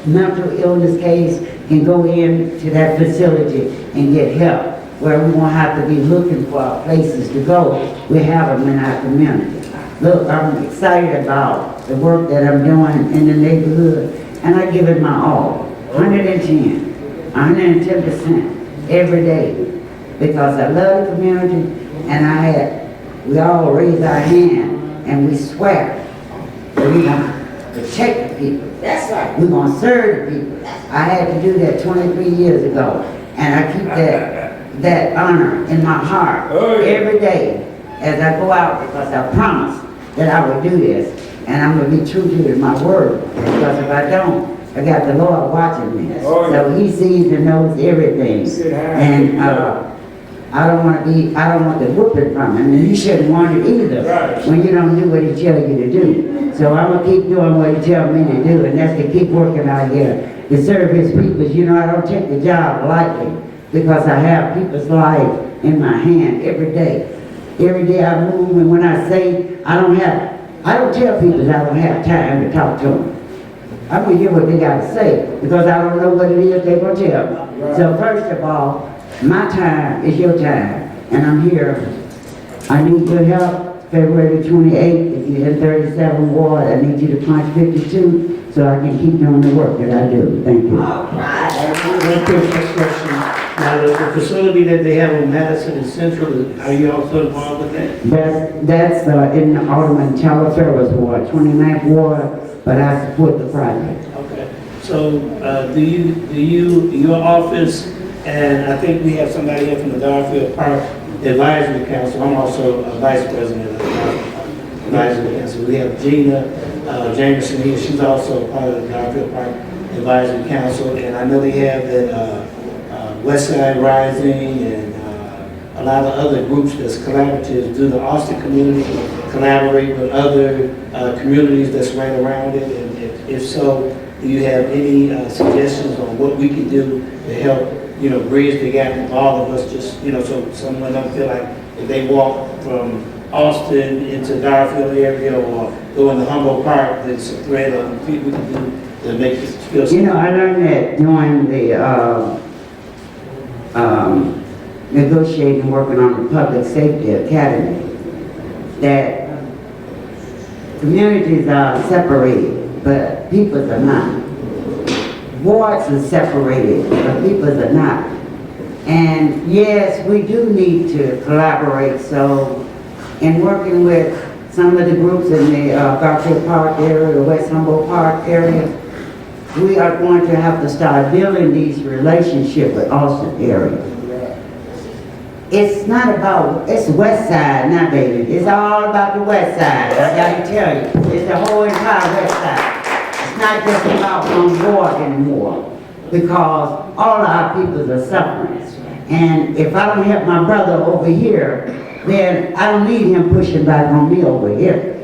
mental illness case can go into that facility and get help. Where we won't have to be looking for places to go, we have them in our community. Look, I'm excited about the work that I'm doing in the neighborhood, and I give it my all, 110% every day, because I love the community, and we all raise our hand, and we swear that we're gonna protect the people. That's right. We're gonna serve the people. I had to do that 23 years ago, and I keep that honor in my heart every day as I go out, because I promised that I would do this, and I'm gonna be true to my word, because if I don't, I got the Lord watching me. So he sees and knows everything. And I don't want the whooping from him, and you shouldn't want it either when you don't do what he tells you to do. So I'm gonna keep doing what he tells me to do, and that's to keep working out here to serve his people. You know, I don't take the job lightly, because I have people's life in my hand every day. Every day I move, and when I say I don't tell people that I don't have time to talk to them. I'm gonna hear what they gotta say, because I don't know what it is they're gonna tell me. So first of all, my time is your time, and I'm here. I need your help February 28th. If you're in 37 Ward, I need you to punch 52 so I can keep doing the work that I do. Thank you. One quick question. Now, the facility that they have on Madison and Central, are you also involved with that? That's in the Alderman Talaferro's Ward, 29th Ward, but I support the project. Okay. So, your office, and I think we have somebody here from the Garfield Park Advisory Council. I'm also a vice president of the Garfield Advisory Council. We have Gina Jamerson here. She's also part of the Garfield Park Advisory Council, and I know they have that West Side Rising and a lot of other groups that's collaborative. Do the Austin community collaborate with other communities that's right around it? And if so, do you have any suggestions on what we can do to help, bridge the gap of all of us? Just, so someone don't feel like if they walk from Austin into Garfield area or go into Humboldt Park, there's a thread of people we can do to make it feel safe. I learned that during the negotiating, working on the Public Safety Academy, that communities are separated, but peoples are not. Wards are separated, but peoples are not. And yes, we do need to collaborate. So in working with some of the groups in the Garfield Park area, the West Humboldt Park area, we are going to have to start building these relationships with Austin area. It's not about, it's West Side now, baby. It's all about the West Side. I gotta tell you, it's the whole entire West Side. It's not just about one ward anymore, because all our peoples are suffering. And if I don't help my brother over here, then I don't need him pushing back on me over here.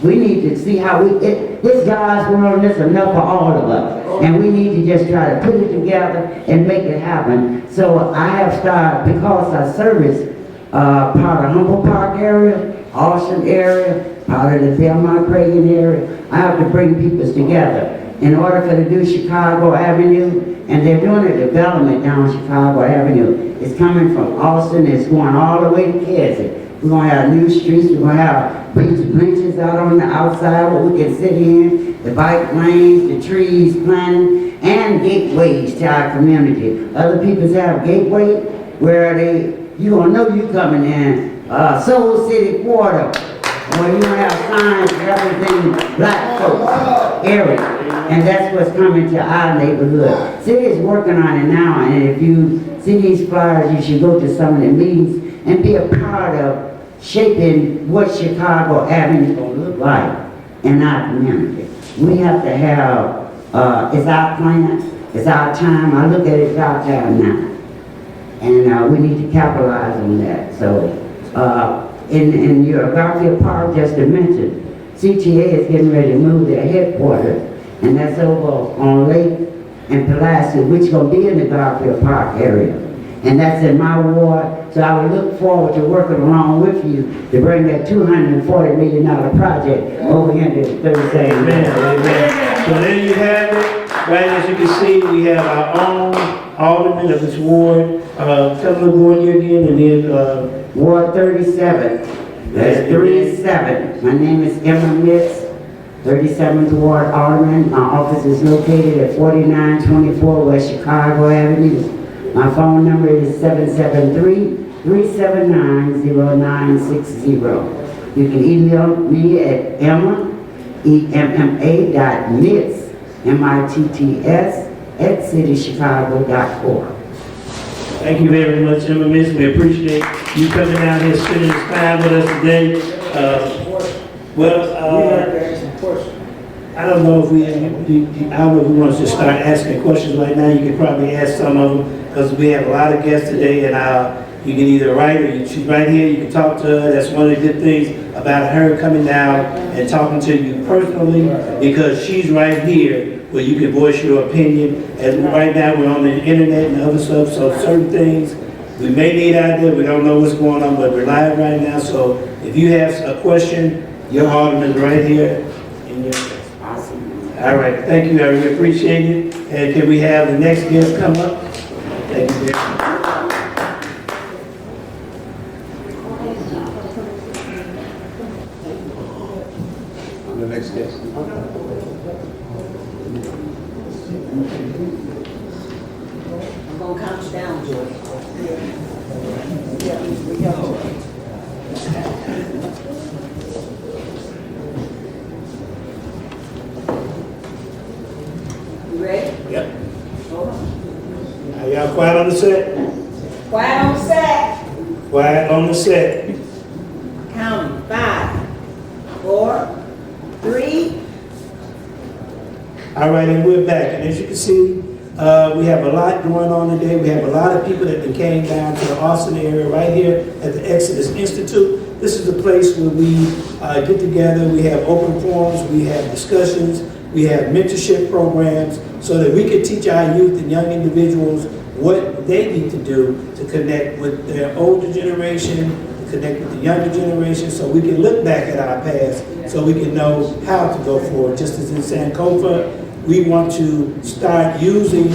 We need to see how this God's world, this enough for all of us. And we need to just try to put it together and make it happen. So I have started, because I service part of Humboldt Park area, Austin area, part of the Belmont Cragen area, I have to bring peoples together in order for to do Chicago Avenue. And they're doing a development down Chicago Avenue. It's coming from Austin, it's going all the way to Keswick. We're going to have new streets, we're going to have benches out on the outside where we can sit in, the bike lanes, the trees planted, and gateways to our community. Other people have gateway where you're going to know you coming in, Soul City Quarter, where you're going to have signs representing black folks area. And that's what's coming to our neighborhood. City is working on it now, and if you see these flyers, you should go to some of the meetings and be a part of shaping what Chicago Avenue is going to look like in our community. We have to have, it's our plan, it's our time. I look at it as our time now. And we need to capitalize on that. So in your Garfield Park, just to mention, CTA is getting ready to move their headquarters, and that's over on Lake and Pulaski, which gonna be in the Garfield Park area. And that's in my ward, so I would look forward to working along with you to bring that $240 million project over here to 32nd. Amen, amen. So there you have it. Right, as you can see, we have our own alderman of this ward. Tell them the ward here again, and then, Ward 37, that's 37. My name is Emma Mitz, 37th Ward Alderman. My office is located at 4924 West Chicago Avenue. My phone number is 773-379-0960. You can email me at emma.mitz, M-I-T-T-S, @citychicago.org. thank you very much, Emma Miss. We appreciate you coming out here, spending this time with us today. I don't know if we, I don't know if we want to just start asking questions right now. You can probably ask some of them, because we have a lot of guests today, and you can either write or she's right here. You can talk to her. That's one of the good things about her coming down and talking to you personally, because she's right here where you can voice your opinion. And right now we're on the internet and other stuff, so certain things we may need out there. We don't know what's going on, but we're live right now. So if you have a question, your alderman is right here in your face. All right, thank you, I really appreciate it. And can we have the next guest come up? Thank you very much. The next guest. I'm gonna count you down, Joy. You ready? Yep. Hold on. Are y'all quiet on the set? Quiet on set. Quiet on the set. Counting. 5, 4, 3. All right, and we're back. And as you can see, we have a lot going on today. We have a lot of people that came down to the Austin area right here at the Exodus Institute. This is the place where we get together. We have open forums. We have discussions. We have mentorship programs so that we can teach our youth and young individuals what they need to do to connect with their older generation, to connect with the younger generation, so we can look back at our past, so we can know how to go forward. Just as in Sankofa, we want to start using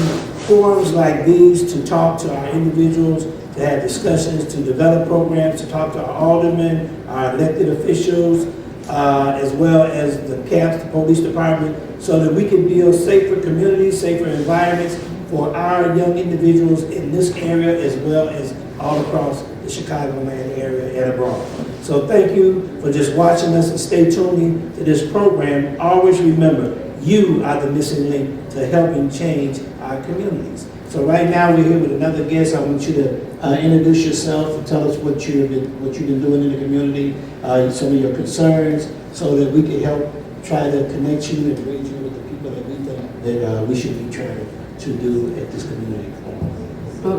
forums like these to talk to our individuals, to have discussions, to develop programs, to talk to our aldermen, our elected officials, as well as the CAPS, the police department, so that we can build safer communities, safer environments for our young individuals in this area, as well as all across the Chicagoland area and abroad. So thank you for just watching us, and stay tuned to this program. Always remember, you are the missing link to helping change our communities. So right now we're here with another guest. I want you to introduce yourself and tell us what you've been doing in the community, some of your concerns, so that we can help try to connect you and bring you with the people that we think that we should be trying to do at this community forum.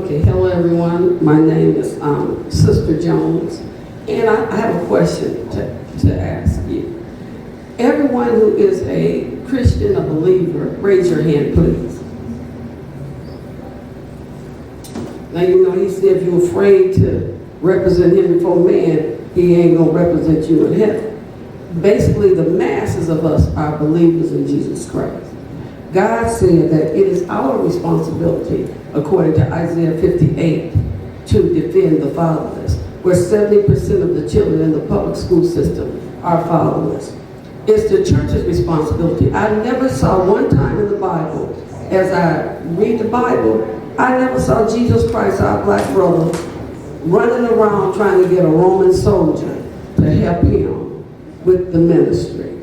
Okay, hello everyone. My name is Sister Jones, and I have a question to ask you. Everyone who is a Christian, a believer, raise your hand, please. Now, you know, he said if you're afraid to represent him before man, he ain't gonna represent you in heaven. Basically, the masses of us are believers in Jesus Christ. God said that it is our responsibility, according to Isaiah 58, to defend the fatherless, where 70% of the children in the public school system are fatherless. It's the church's responsibility. I never saw one time in the Bible, as I read the Bible, I never saw Jesus Christ, our black brother, running around trying to get a Roman soldier to help him with the ministry.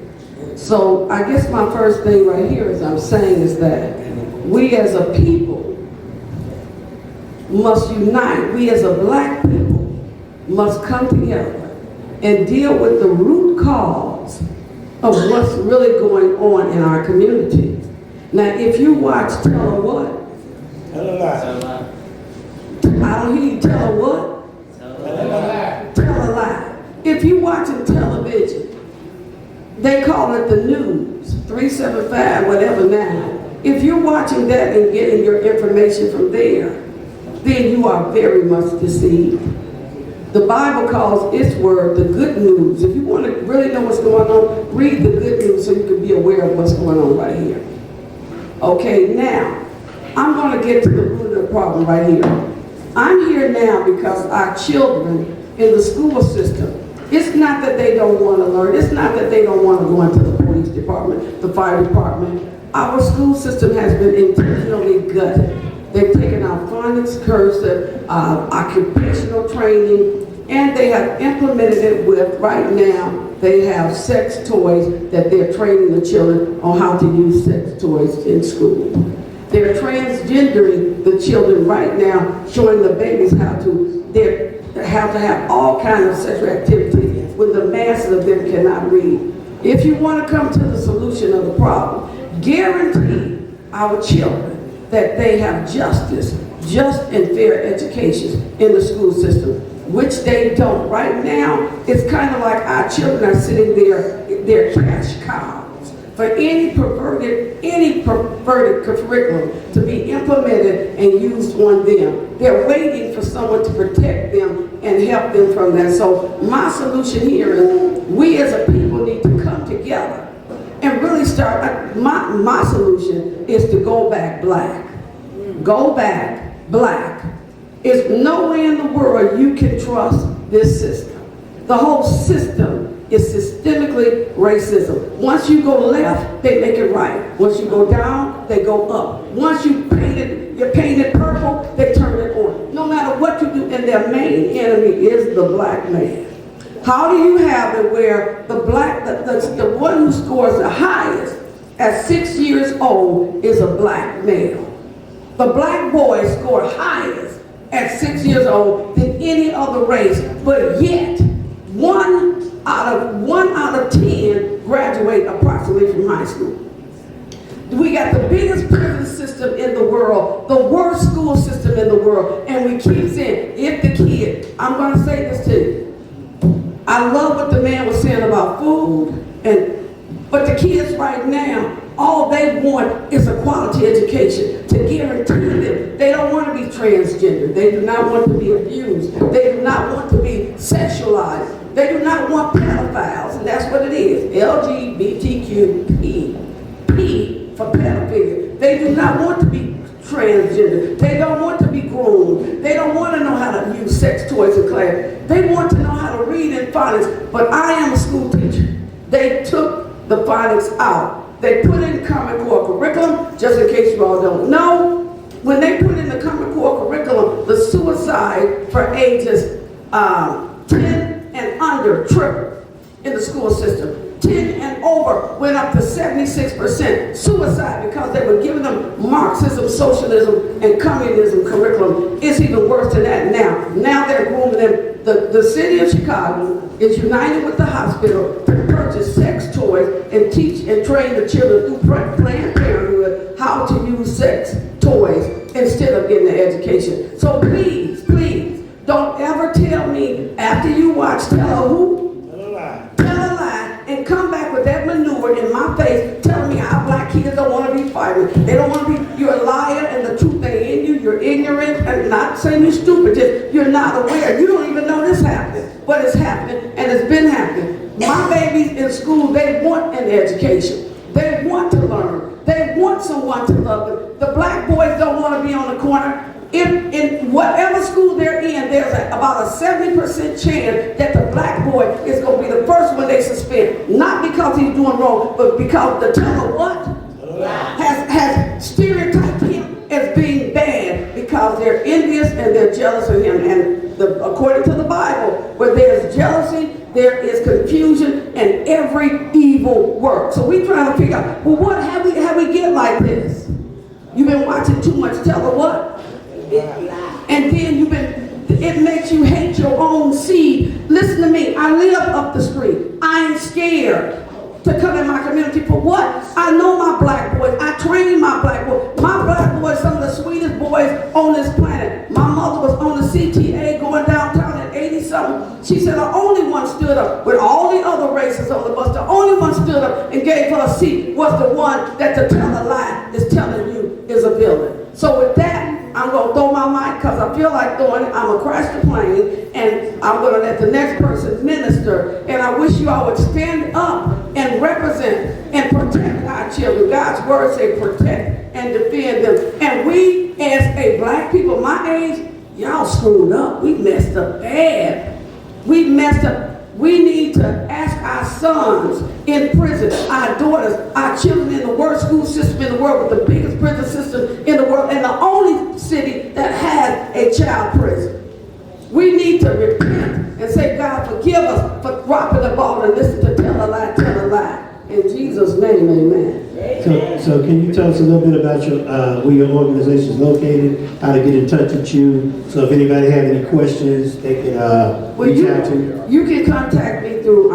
So I guess my first thing right here is I'm saying is that we as a people must unite. We as a black people must come together and deal with the root cause of what's really going on in our community. Now, if you watch Tell Her What, Tell a lie. I don't hear you tell her what? Tell a lie. Tell a lie. If you're watching television, they call it the news, 375, whatever now. If you're watching that and getting your information from there, then you are very much deceived. The Bible calls its word the good news. If you want to really know what's going on, read the good news so you can be aware of what's going on right here. Okay, now, I'm going to get to the root of the problem right here. I'm here now because our children in the school system, it's not that they don't want to learn. It's not that they don't want to go into the police department, the fire department. Our school system has been intentionally gutted. They've taken out phonics, cursive, occupational training, and they have implemented it with, right now, they have sex toys that they're training the children on how to use sex toys in school. They're transgendering the children right now, showing the babies how to have all kinds of sexual activity when the masses of them cannot read. If you want to come to the solution of the problem, guarantee our children that they have just and fair education in the school system, which they don't. Right now, it's kind of like our children are sitting there, they're cash cows for any perverted curriculum to be implemented and used on them. They're waiting for someone to protect them and help them from that. So my solution here is we as a people need to come together and really start. My solution is to go back black. Go back black. There's no way in the world you can trust this system. The whole system is systemically racism. Once you go left, they make it right. Once you go down, they go up. Once you paint it purple, they turn it on. No matter what you do, and their main enemy is the black man. How do you have it where the one who scores the highest at 6 years old is a black male? The black boys score highest at 6 years old than any other race, but yet one out of 10 graduate approximately from high school. We got the biggest prison system in the world, the worst school system in the world, and we keep saying, if the kid, I'm going to say this to you. I love what the man was saying about food, but the kids right now, all they want is a quality education to guarantee them. They don't want to be transgender. They do not want to be abused. They do not want to be sexualized. They do not want pedophiles, and that's what it is. LGBTQ P for pedophilia. They do not want to be transgender. They don't want to be groomed. They don't want to know how to use sex toys in class. They want to know how to read in phonics. But I am a school teacher. They took the phonics out. They put in Common Core curriculum, just in case you all don't know. When they put in the Common Core curriculum, the suicide for ages 10 and under tripled in the school system. 10 and over went up to 76% suicide because they were giving them Marxism, socialism, and communism curriculum. It's even worse than that now. Now they're grooming them. The city of Chicago is united with the hospital to purchase sex toys and teach and train the children through Planned Parenthood how to use sex toys instead of getting the education. So please, don't ever tell me after you watch Tell a lie and come back with that manure in my face telling me our black kids don't want to be fighting. They don't want to be, you're a liar and the truth ain't in you. You're ignorant, and not saying you're stupid, just you're not aware. You don't even know this happening, but it's happening and it's been happening. My babies in school, they want an education. They want to learn. They want someone to love them. The black boys don't want to be on the corner. In whatever school they're in, there's about a 70% chance that the black boy is going to be the first one they suspend. Not because he's doing wrong, but because the teller has stereotyped him as being bad because they're envious and they're jealous of him. And according to the Bible, where there's jealousy, there is confusion and every evil work. So we're trying to figure out, well, what have we get like this? You've been watching too much what? And then it makes you hate your own seed. Listen to me, I live up the street. I ain't scared to come in my community for what? I know my black boys. I train my black boys. My black boys, some of the sweetest boys on this planet. My mother was on the CTA going downtown at 80-something son. She said the only one stood up with all the other races on the bus. The only one stood up and gave her a seat was the one that the tell a lie is telling you is a villain. So with that, I'm going to throw my mic because I feel like throwing it. I'm going to crash the plane and I'm going to let the next person minister. And I wish you all would stand up and represent and protect our children. God's word say protect and defend them. And we as a black people my age, y'all screwed up. We messed up bad. We messed up. We need to ask our sons in prison, our daughters, our children in the worst school system in the world with the biggest prison system in the world and the only city that has a child prison. We need to repent and say, God, forgive us for dropping the ball and listen to tell a lie, tell a lie. In Jesus' name, amen. So can you tell us a little bit about your where your organization is located, how to get in touch with you? So if anybody have any questions, they can reach out to you. You can contact me through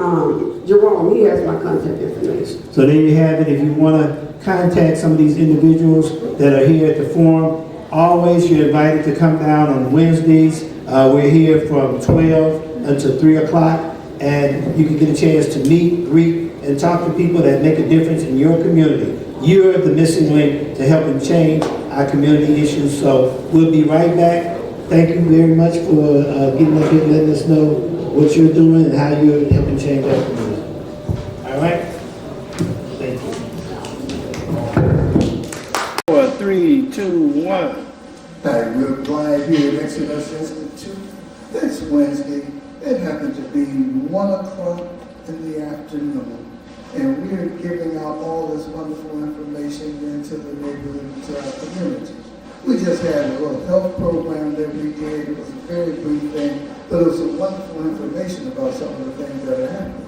Jerome. He has my contact information. So there you have it. If you want to contact some of these individuals that are here at the forum, always you're invited to come down on Wednesdays. We're here from 12 until 3 o'clock, and you can get a chance to meet, greet, and talk to people that make a difference in your community. You're the missing link to helping change our community issues. So we'll be right back. Thank you very much for getting up here and letting us know what you're doing and how you're helping change our community. All right? Thank you. 4, 3, 2, 1. Hi, we're live here at Exodus Institute. This Wednesday, it happened to be 1 o'clock in the afternoon. And we're giving out all this wonderful information into the neighborhood, to our community. We just had a little health program that we did. It was a very brief thing, but it was some wonderful information about some of the things that are happening.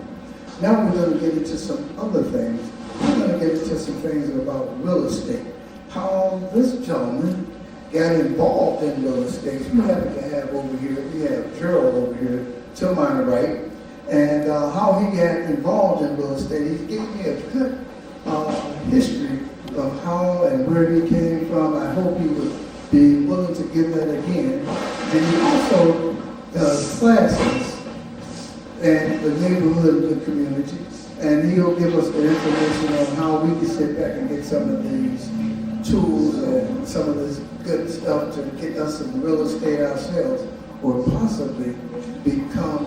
Now we're going to get into some other things. We're going to get into some things about real estate. How this gentleman got involved in real estate. We happen to have over here, we have Gerald over here to my right, and how he got involved in real estate. He gave me a good history of how and where he came from. I hope he would be willing to give that again. And he also classes and the neighborhood and the community, and he'll give us the information on how we can sit back and get some of these tools and some of this good stuff to get us in real estate ourselves, or possibly become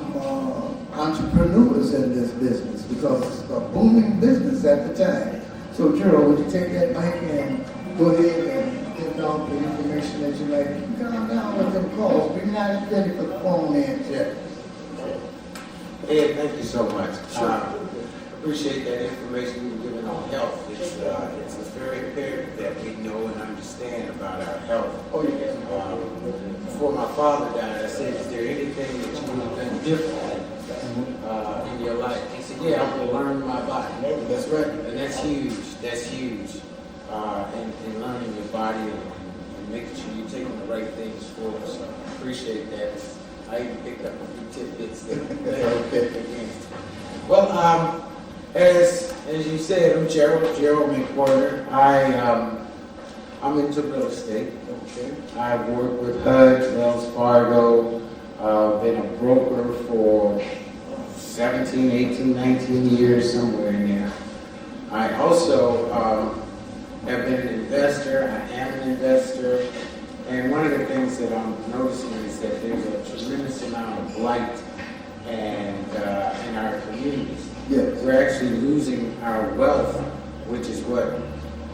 entrepreneurs in this business, because it's a booming business at the time. So Gerald, would you take that mic and go ahead and give out the information that you like? You calm down with them calls. We're not ready for the phone man yet. Ed, thank you so much. Appreciate that information you've given on health. It's very imperative that we know and understand about our health. Oh, yeah. Before my father died, I said, is there anything that you would have done differently in your life? He said, yeah, I'm going to learn my body. That's right. And that's huge. That's huge. In learning your body and making sure you're taking the right things forward. So I appreciate that. I even picked up a few tidbits there. Okay. Well, as you said, I'm Gerald McWhorter. I'm into real estate. Okay. I've worked with HUD, Wells Fargo, been a broker for 17, 18, 19 years, somewhere in there. I also have been an investor. I am an investor. And one of the things that I'm noticing is that there's a tremendous amount of blight and in our communities. Yes. We're actually losing our wealth, which is what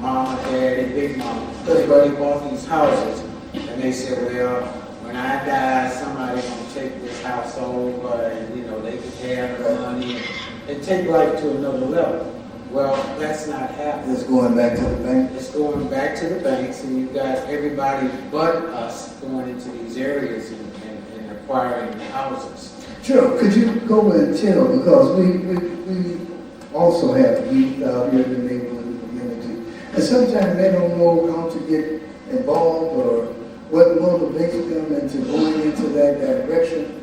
Mom and Dad and Big Mom, they bought these houses, and they said, well, when I die, somebody's going to take this house over, and they can have the money and take life to another level. Well, that's not happening. It's going back to the bank. It's going back to the banks, and you've got everybody but us going into these areas and acquiring the houses. Sure. Could you go and tell, because we also have youth out here in the neighborhood and community, and sometimes they don't know how to get involved or what motivates them into going into that direction.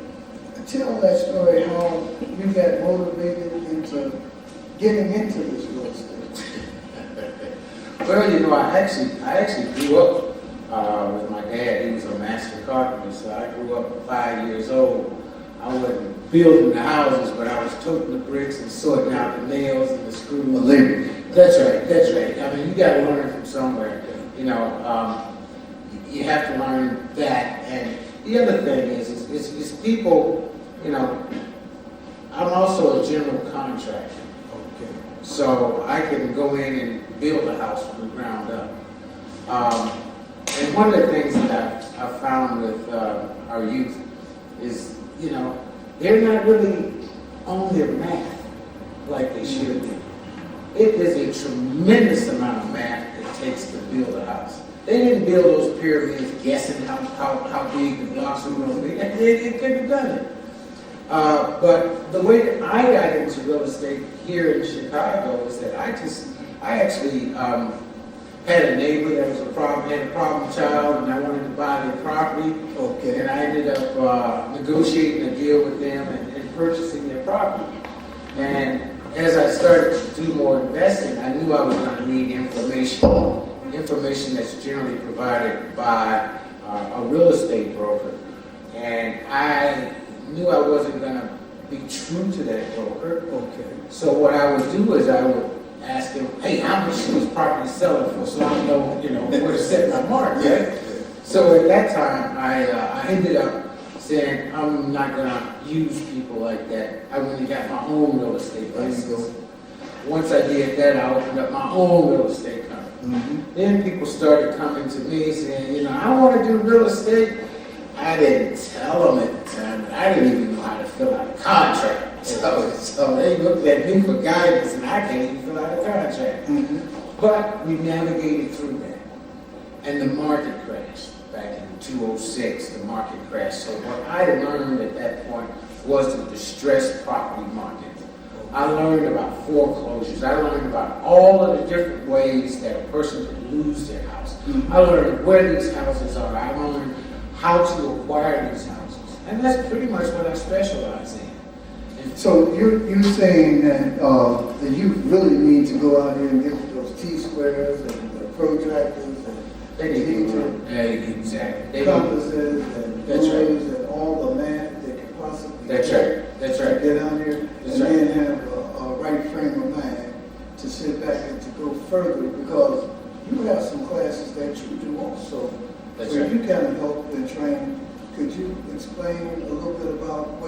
Tell that story, how you got motivated into getting into this real estate. Well, I actually grew up with my dad. He was a master carpenter, so I grew up 5 years old I wasn't building the houses, but I was toting the bricks and sorting out the nails and the screws. That's right, that's right. I mean, you gotta learn from somewhere, you know, you have to learn that. And the other thing is people, you know, I'm also a general contractor. Okay. So I can go in and build a house from the ground up. And one of the things that I've found with our youth is, you know, they're not really on their math like they should be. It is a tremendous amount of math it takes to build a house. They didn't build those pyramids guessing how big the blocks were going to be. They couldn't have done it. But the way that I got into real estate here in Chicago is that I actually had a neighbor that was had a problem child, and I wanted to buy their property. Okay. And I ended up negotiating a deal with them and purchasing their property. And as I started to do more investing, I knew I was going to need information that's generally provided by a real estate broker. And I knew I wasn't going to be true to that broker. Okay. So what I would do is I would ask him, hey, how much is this property selling for? So I know, you know, where to set my mark, right? So at that time, I ended up saying, I'm not going to use people like that. I went and got my own real estate license. Once I did that, I opened up my own real estate company. Mm-hmm. Then people started coming to me saying, you know, I want to do real estate. I didn't tell them at the time. I didn't even know how to fill out a contract. So they looked at me for guidance, and I can't even fill out a contract. Mm-hmm. But we navigated through that. And the market crashed. Back in 2006, the market crashed. So what I learned at that point was the distressed property market. I learned about foreclosures. I learned about all of the different ways that a person could lose their house. Mm-hmm. I learned where these houses are. I learned how to acquire these houses. And that's pretty much what I specialize in. So you're saying that the youth really need to go out here and get those T-squares and the protractors and exactly. Compasses and rulers and all the math they can possibly That's right. Get out here and then have a right frame of mind to sit back and to go further, because you have some classes that you do also. That's so right. You kind of help and train. Could you explain a little bit about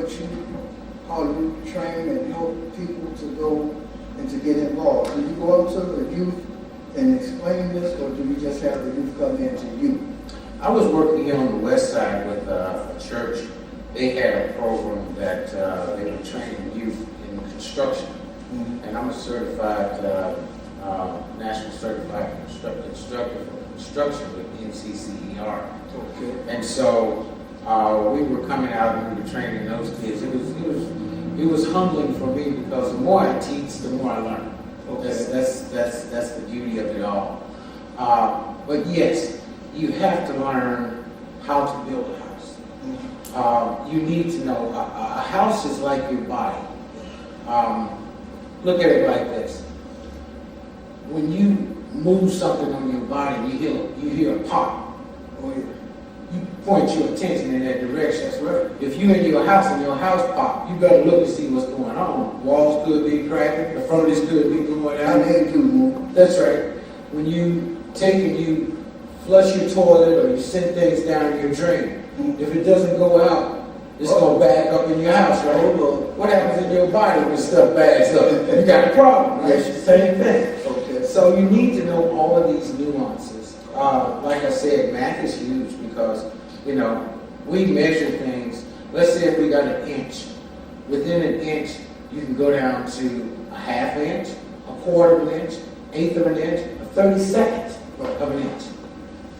how you train and help people to go and to get involved? Do you go up to the youth and explain this, or do you just have the youth come in to you? I was working here on the west side with a church. They had a program that they were training youth in construction. Mm-hmm. And I'm a certified, national certified instructor for construction with NCCER. Okay. And so we were coming out and we were training those kids. It was humbling for me, because the more I teach, the more I learn. Okay. That's the beauty of it all. But yes, you have to learn how to build a house. Mm-hmm. You need to know a house is like your body. Look at it like this. When you move something on your body, you hear a pop. You point your attention in that direction. That's right. If you're in your house and your house pop, you better look and see what's going on. Walls could be cracking, the furnace could be going out. That's right. When you take and you flush your toilet or you send things down your drain, if it doesn't go out, it's going to bag up in your house, right? What happens in your body when stuff bags up? You got a problem, right? It's the same thing. Okay. So you need to know all of these nuances. Like I said, math is huge, because, you know, we measure things. Let's say if we got an inch. Within an inch, you can go down to a half inch, a quarter of an inch, eighth of an inch, a 32nd of an inch.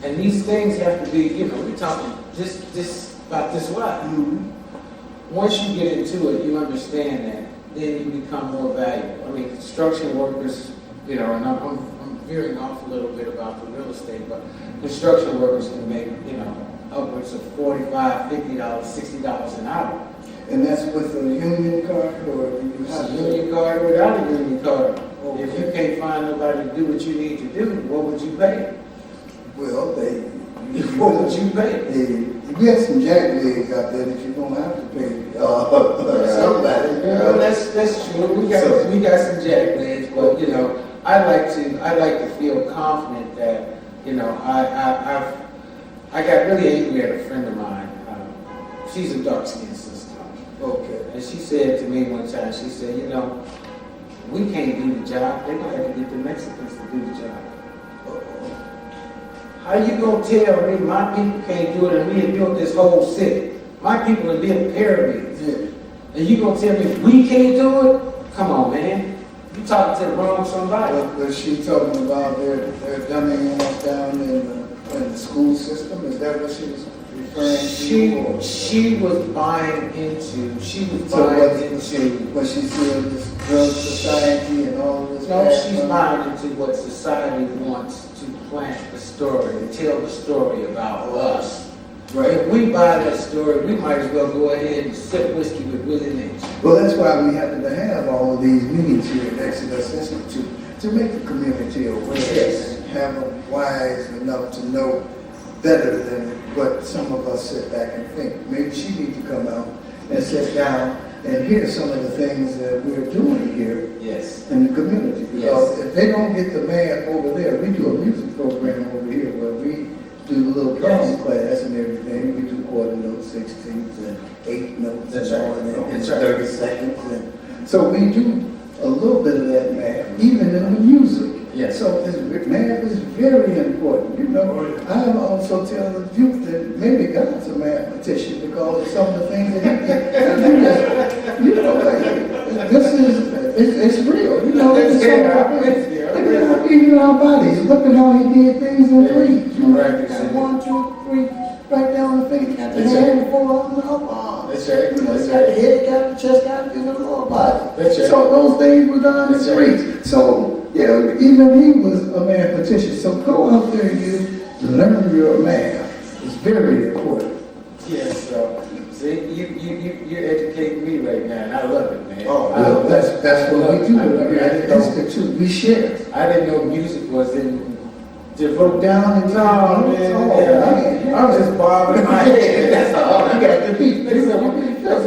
And these things have to be, you know, we're talking this about this wide. Mm-hmm. Once you get into it, you understand that, then you become more valuable. I mean, construction workers, you know, and I'm veering off a little bit about the real estate, but construction workers can make, you know, upwards of $45, $50, $60 an hour. And that's with a union card, or do you have a union card or without a union card? Okay. If you can't find nobody to do what you need to do, what would you pay? Well, what would you pay? You get some jacklegs out there that you're going to have to pay Somebody. Well, that's true. We got some jacklegs, but you know, I like to feel confident that, you know, I got really angry at a friend of mine. She's a dark skinned sister. Okay. And she said to me one time, she said, you know, we can't do the job. They're gonna have to get the Mexicans to do the job. How you gonna tell me my people can't do it and we have built this whole city? My people have built pyramids. Yeah. And you gonna tell me we can't do it? Come on, man. You talking to the wrong somebody. Was she talking about their dumbing us down in the school system? Is that what she was referring to? She was buying into, when she said this drug society and all this. No, she's buying into what society wants to plant the story and tell the story about us. Right. If we buy that story, we might as well go ahead and sip whiskey with Willie Lynch. Well, that's why we happen to have all of these meetings here at Exodus Institute, to make the community aware. Yes. And have them wise enough to know better than what some of us sit back and think. Maybe she needs to come out and sit down and hear some of the things that we're doing here. Yes. In the community. Because if they don't get the man over there, we do a music program over here where we do a little drum class and everything. We do quarter notes, 16ths, and 8 notes, and all that, and 30 seconds. And so we do a little bit of that math, even in the music. Yes. So math is very important. You know, I also tell the youth that maybe God's a mathematician because of some of the things that he did. You know, it's real. You know, even our bodies. Look at how he did things in 3. You know, 1, 2, 3, right down the face. Got the hand, 4 on the upper arm. That's right. You know, got the head, got the chest, got the lower body. That's right. So those things were done in 3. So, yeah, even he was a mathematician. So go out there and you learn your math. It's very important. Yes, see, you're educating me right now, and I love it, man. Oh, well, that's what we do. We share. I didn't know music was in. Broke down and no, man. I'm just bobbing my head. That's all. You got the beat. They said,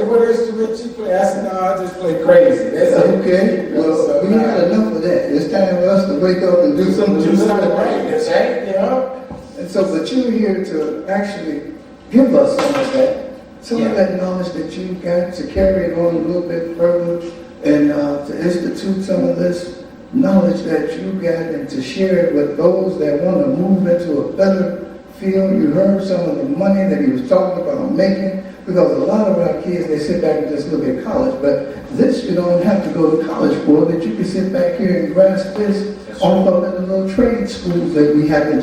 what instrument you play? I said, no, I just play crazy. That's okay. Well, we had enough of that. It's time for us to wake up and do something. Do something right. That's right. Yeah. And so, but you're here to actually give us some of that. Some of that knowledge that you got to carry it on a little bit further and to institute some of this knowledge that you got and to share it with those that want to move into a better field. You heard some of the money that he was talking about making, because a lot of our kids, they sit back and just look at college, but this you don't have to go to college for, that you can sit back here and grasp this off of the little trade schools that we have in